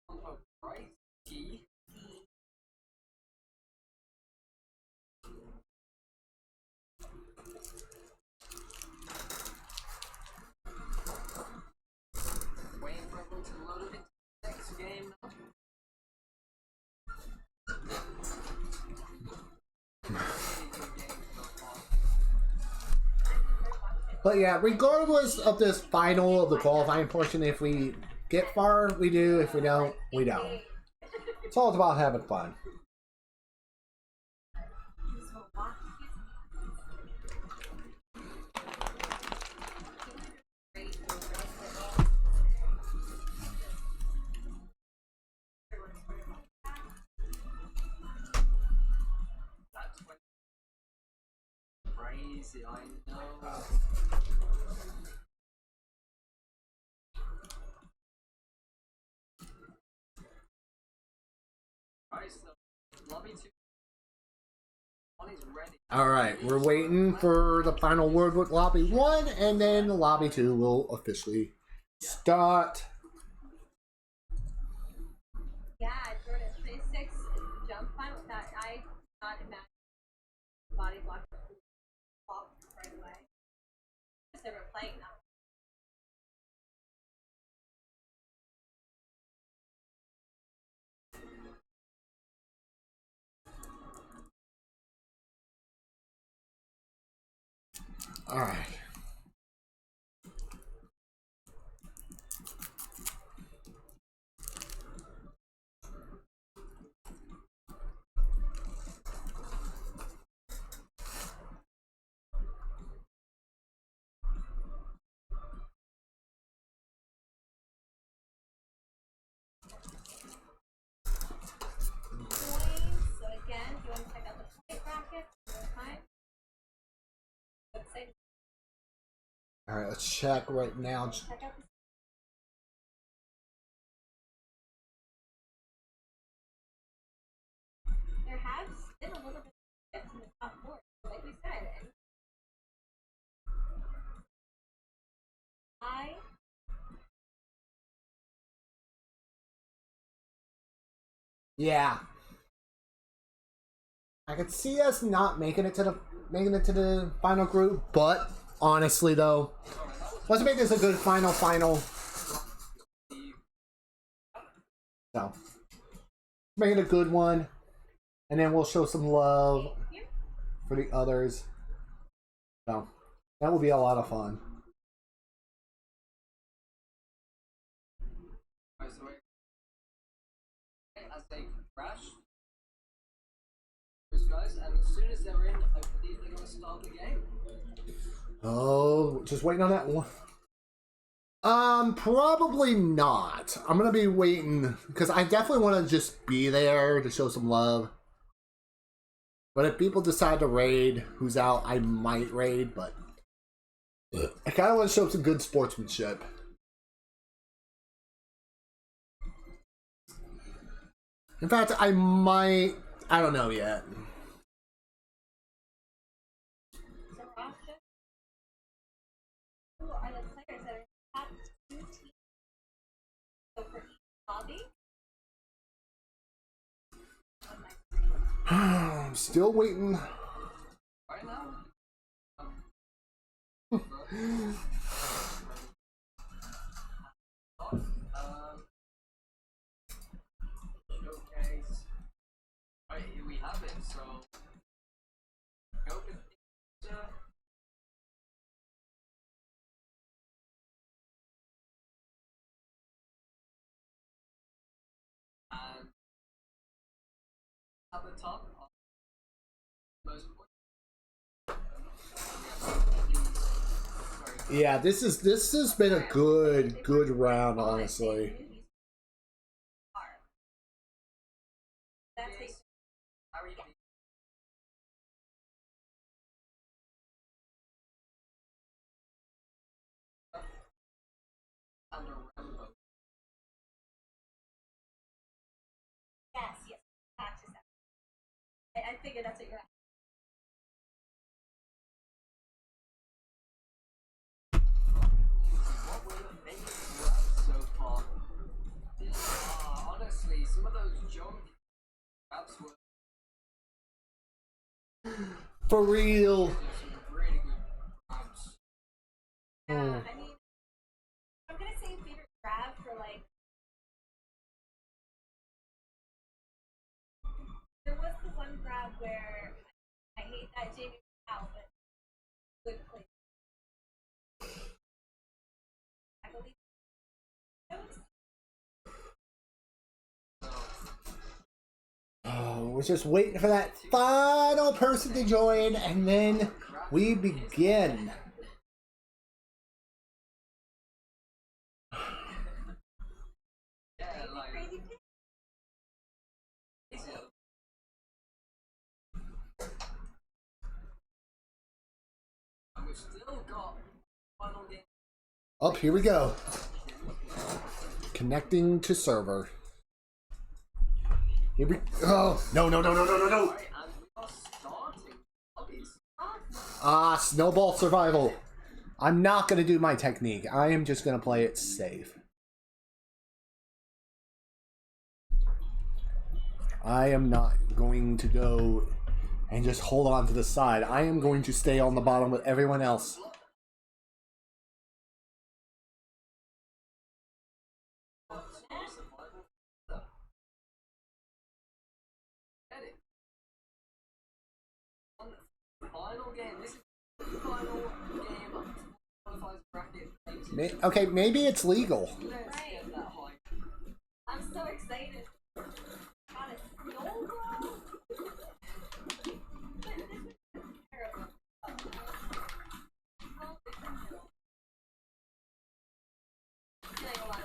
Compo Bright Key. Waiting for everyone to load up into the next game now. Really good game so far. But yeah, regardless of this final of the qualifying portion, if we get far, we do. If we don't, we don't. It's all about having fun. That's when crazy, I know. Alright, so lobby 2. One is ready. Alright, we're waiting for the final word with lobby 1, and then lobby 2 will officially start. Yeah, Jordan, 26 jump fun with that. I not imagine body block right away. Because they were playing now. Alright. So again, if you want to check out the point bracket one more time. Let's say Alright, let's check right now. check out the there has been a little bit of shift in the top four. Like we said, and Yeah. I could see us not making it to the final group, but honestly though, let's make this a good final. So make it a good one, and then we'll show some love for the others. So that will be a lot of fun. Alright, so as they crash, those guys, and as soon as they're in, I believe they're going to start the game. Oh, just waiting on that one. Probably not. I'm gonna be waiting because I definitely want to just be there to show some love. But if people decide to raid, who's out, I might raid. But I kind of want to show some good sportsmanship. In fact, I might. I don't know yet. so Rasha, who are the players that are in the top 2 teams? So for each lobby. On my screen. I'm still waiting. Right now? Showcase. Right, here we have it, so go with the and at the top most Yeah, this has been a good round, honestly. That's a Harry and a Rambo. yes, matches that. I figured that's what you're at. What will it make grabs so far? Honestly, some of those jump grabs were For real. some really good grabs. Yeah, I mean, I'm gonna say favorite grab for like. There was the one grab where I hate that Jamie was out, but good play. I believe. Oh, we're just waiting for that final person to join, and then we begin. Yeah, like Crazy pick. and we've still got final game. Oh, here we go. Connecting to server. Here we. Oh no no no no no no no! Alright, and we are starting. Obvious. Ah, snowball survival. I'm not gonna do my technique. I am just gonna play it safe. I am not going to go and just hold on to the side. I am going to stay on the bottom with everyone else. Final game. This is the final game of qualifiers bracket. Okay, maybe it's legal. Let's get that high. I'm so excited. God, it's snowball. Terrible. Getting a lot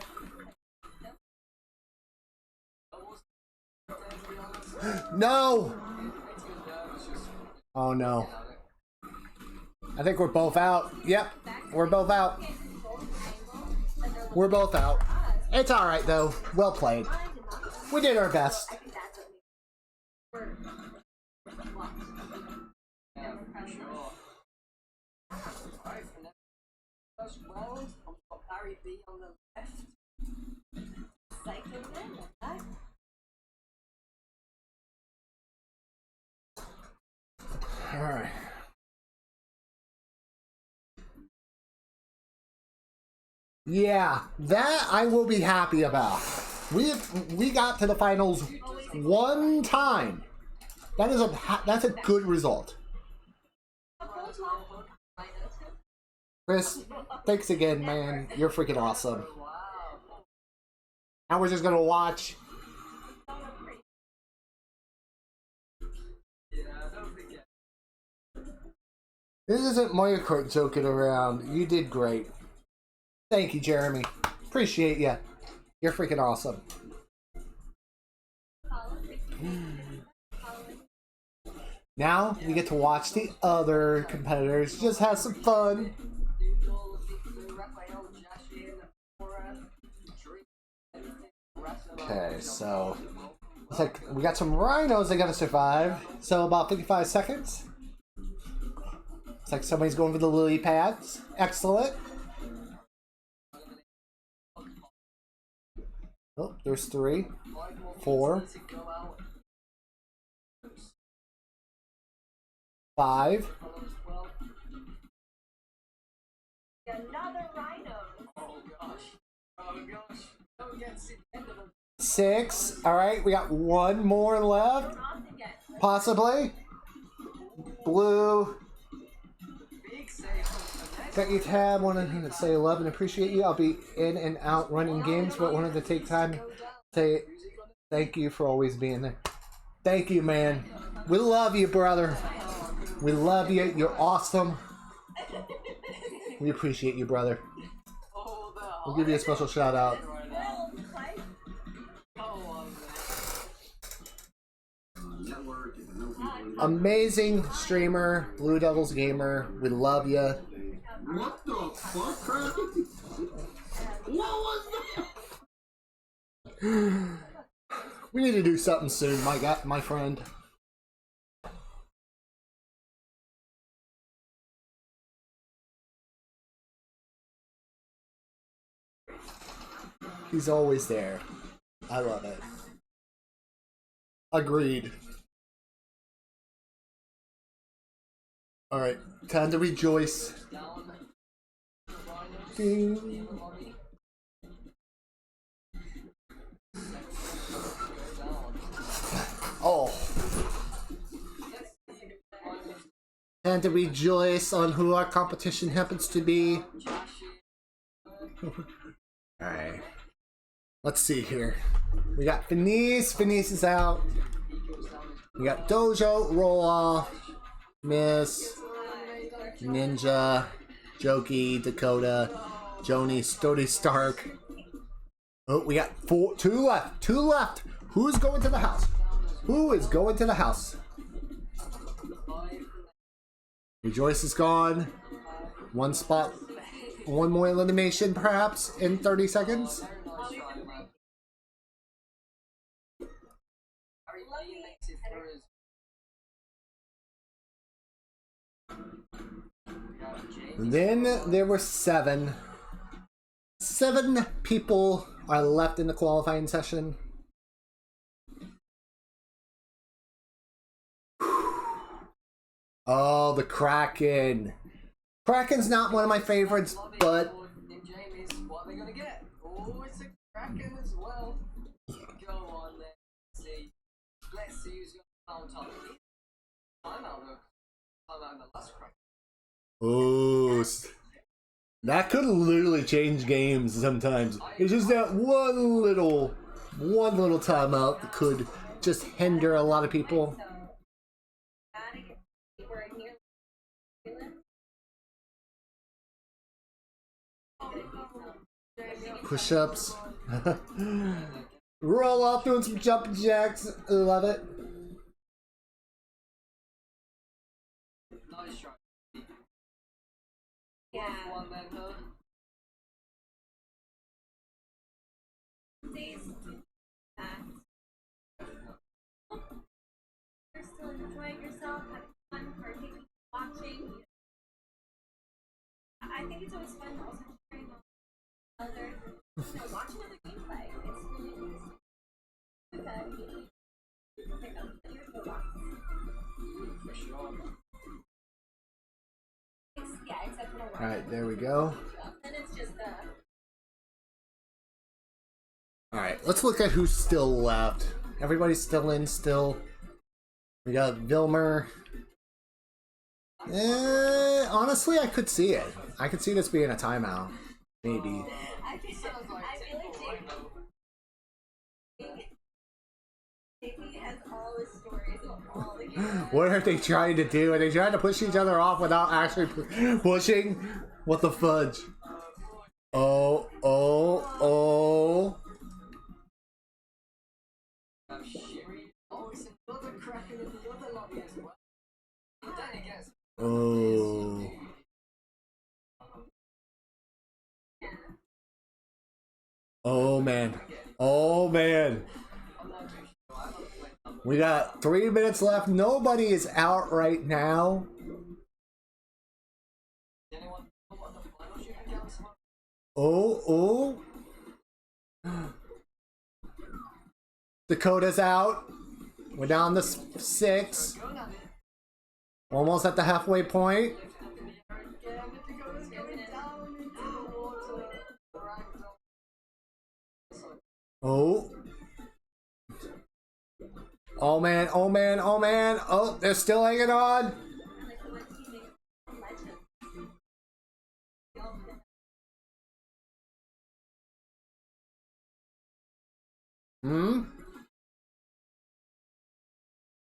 of No! Oh no. I think we're both out. Yep, we're both out. We're both out. It's alright though. Well played. We did our best. I think that's what we were Yeah, for sure. Alright, for next first round, I've got Barry B on the left. cycling in. Okay. Alright. Yeah, that I will be happy about. We got to the finals one time. That's a good result. Chris, thanks again, man. You're freaking awesome. Wow. Now we're just gonna watch. Yeah, don't forget. This isn't Mario Kart joking around. You did great. Thank you, Jeremy. Appreciate you. You're freaking awesome. Now we get to watch the other competitors just have some fun. Noodle, Victor, Raphael, Jashin, Cora, Tree, Okay, so looks like we got some rhinos that gotta survive. So about 55 seconds. Looks like somebody's going for the lily pads. Excellent. Oh, there's 3, 4, 5. Another rhino. Oh gosh. Oh gosh. Don't get to the end of them. 6. All right, we got one more left, Off again. possibly. Blue. Big save from the next. Got your tab. Wanted to say 11. Appreciate you. I'll be in and out running games, but wanted to take time to say thank you for always being there. Thank you, man. We love you, brother. We love you. You're awesome. We appreciate you, brother. Oh, the We'll give you a special shout out. Well, fight. Oh, Amazing streamer, Blue Devils gamer. We love you. What the fuck, Kraken? What was that? We need to do something soon, my friend. He's always there. I love it. Agreed. Alright, time to rejoice. Ding. Oh. And to rejoice on who our competition happens to be. Alright. Let's see here. We got Fenice. Fenice is out. We got Dojo, Roll Off, Miss, Ninja, Jokey, Dakota, Joni, Stody Stark. Oh, we got 2 left. 2 left. Who's going to the house? Who is going to the house? Rejoice is gone. 1 spot. 1 more elimination, perhaps, in 30 seconds. there is. We have James. Then there were 7. 7 people are left in the qualifying session. Oh, the Kraken. Kraken's not one of my favorites, but In Jamie's, what are they gonna get? Oh, it's a Kraken as well. Go on then. Let's see who's gonna count on it. Time out though. Time out in the last Kraken. oh, that could literally change games sometimes. It's just that one little timeout that could just hinder a lot of people. So, gotta get we're in here. Push-ups. Roll off doing some jumping jacks. Love it. Nice try. Yeah. One then, huh? These you're still enjoying yourself, having fun, partaking, watching. I think it's always fun also sharing other, watching other gameplay. It's really interesting. That you pick up your toolbox. For sure. Yeah, except for Alright, there we go. then it's just Alright, let's look at who's still left. Everybody's still in still. We got Vilmer. Honestly, I could see it. I could see this being a timeout. Maybe. I feel like JP has all the stories of all the games. What are they trying to do? Are they trying to push each other off without actually pushing? What the fudge? Oh. Shiri. Oh, it's another Kraken in the other lobby as well. And then it gets. Oh. Oh man. Oh man. I'm not too sure. I haven't played that. We got 3 minutes left. Nobody is out right now. Anyone know what the final shooting counts are? Oh. Dakota's out. We're down to 6. Going at it. Almost at the halfway point. Yeah, and the Dakota's going down into the water. Oh. Oh man. Oh, they're still hanging on.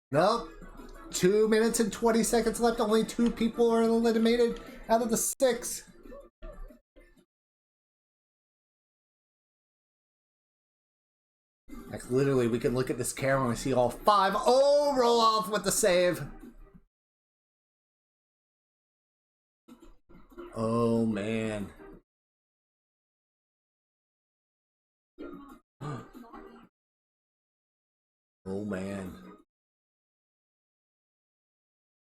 Nope. 2 minutes and 20 seconds left. Only 2 people are eliminated out of the 6. Like literally, we can look at this camera and see all 5. Oh, roll off with the save. Oh man. Oh man.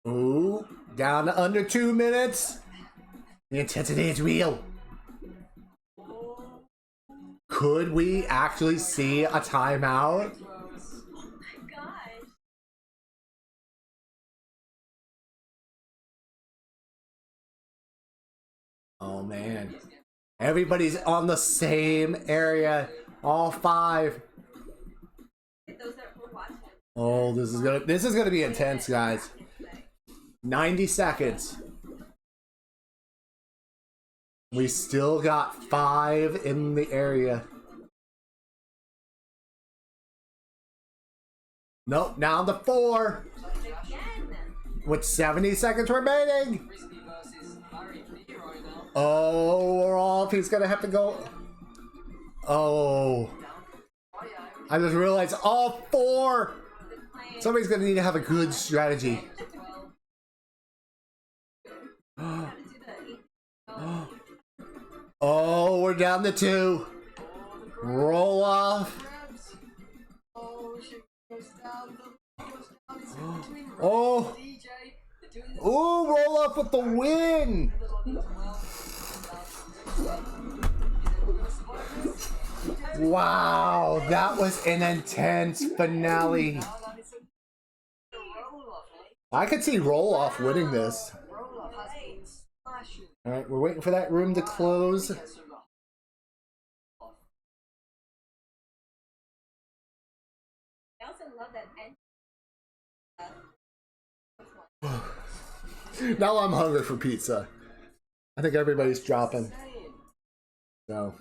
Ooh, down to under 2 minutes. The intensity is real. Could we actually see a timeout? Oh my gosh. Oh man. Everybody's on the same area. All 5. Those that were watching. Oh, this is gonna be intense, guys. 90 seconds. We still got 5 in the area. Nope, down to 4. Again. With 70 seconds remaining. Frisbee versus Harry B right now. Oh, we're off. He's gonna have to go. Oh. I just realized all 4. Somebody's gonna need to have a good strategy. Oh, we're down to 2. Roll off. Oh, she goes down the Oh! DJ, they're doing the Ooh, roll up with the win! everybody as well. We're gonna survive this. Wow, that was an intense finale. Now that it's a roll-off, eh? I could see roll off winning this. Roll-off has been smashing. Alright, we're waiting for that room to close. Yes, so roll. I also love that end. Now I'm hungry for pizza. I think everybody's dropping. Insane. So.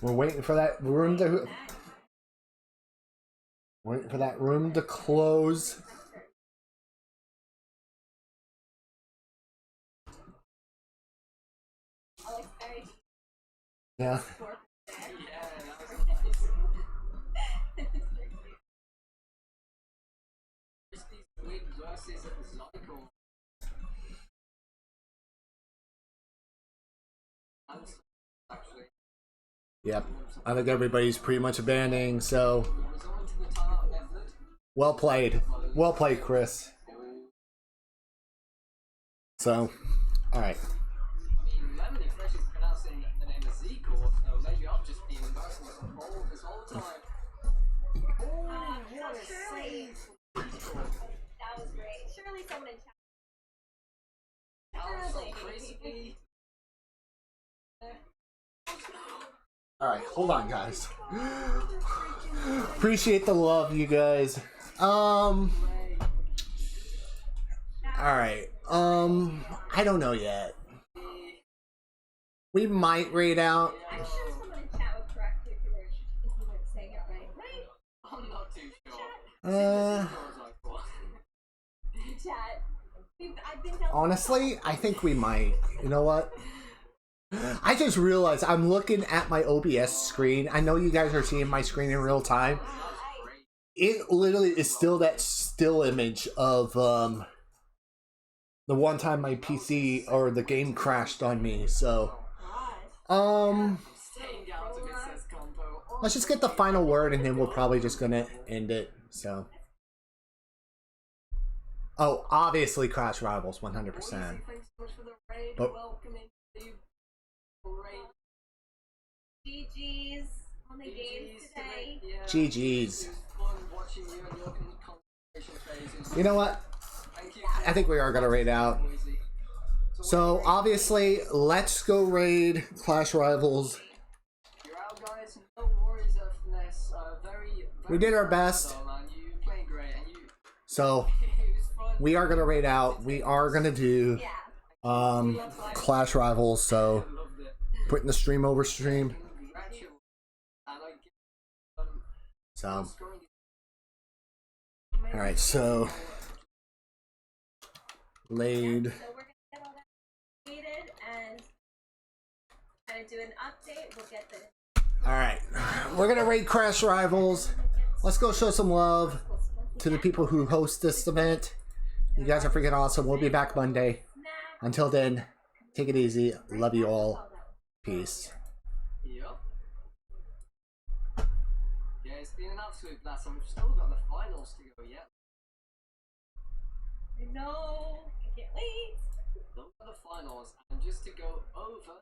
We're waiting for that room to close. Alex Perry. Yeah. Yeah, that was nice. Just these weird verses of Zyko. And actually, Yep. I think everybody's pretty much abandoning, so resort to the timeout method. well played. Well played, Chris. So, alright. I mean, Lemony Fresh is pronouncing the name of Zico, so maybe I've just been embarrassing myself this whole time. Oh, what a Shirley. save from Zico. That was great. Surely someone in chat. That was so Surely. crispy. Alright, hold on, guys. Appreciate the love, you guys. Alright. I don't know yet. We might raid out. I'm sure someone in chat would correct you if you weren't saying it right. Right? I'm not too sure. Uh, Chat. I've been telling honestly, I think we might. You know what? I just realized I'm looking at my OBS screen. I know you guys are seeing my screen in real time. It literally is still that still image of the one time my PC or the game crashed on me. So Staying down to it says combo. let's just get the final word and then we're probably just gonna end it. So oh, obviously Crash Rivals 100%. Thanks so much for the raid. Oh. Welcome into the raid. GG's on the games today. Yeah. GG's. It was fun watching you and your concentration phases. You know what? Thank you. I think we are gonna raid out. Noisy. So obviously, let's go raid Clash Rivals. You're out, guys. No worries, Finesse. Very We did our best. Though, man. You played great, and you. So It was fun. we are gonna raid out. We are gonna do Yeah. Clash Rivals. So I loved it. putting the stream over stream. Congratulations. And I give So scoring. all right. So laid. So we're gonna get all that completed and kind of do an update. We'll get the All right. We're gonna raid Clash Rivals. Let's go show some love to the people who host this event. You guys are freaking awesome. We'll be back Monday. Until then, take it easy. Love you all. Peace. Yep. Yeah, it's been an absolute blast, and we've still got the finals to go yet. No, I can't wait. Those are the finals, and just to go over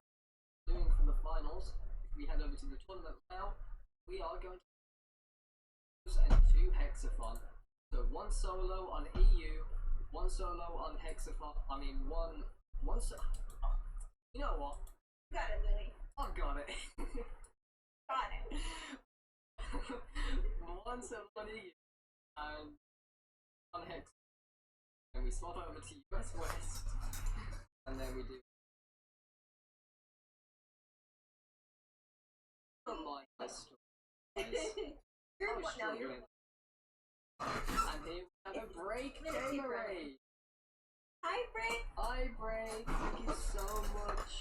doing for the finals, if we head over to the tournament now, we are going to and 2 hexathon. So 1 solo on EU, 1 solo on hexathon. I mean one so. You know what? Got it, Lily. I've got it. Got it. 1 solo on EU and on hex. And we swap over to US West, and then we do. Oh my gosh. You're I'm what now? You're struggling. And here we have a break gamer raid. Hi, Frank. Hi, break. Thank you so much.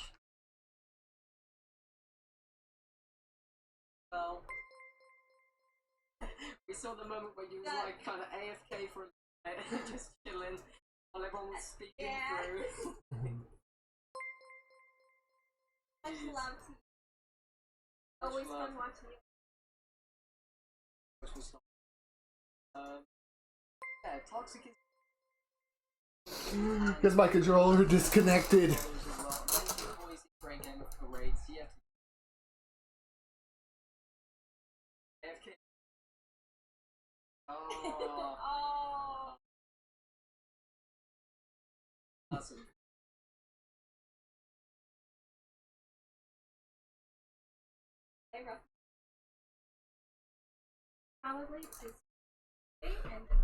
Well, we saw the moment where you was like kind of AFK for a minute, just chilling while everyone was speaking Yeah. through. Much love to Always fun watching you. Yeah, Toxic is Because my controller disconnected. as well. Thank you, boys. Great game of parades. Yeah. AFK. Oh, Oh. awesome. Hey, rough. Probably to stay and then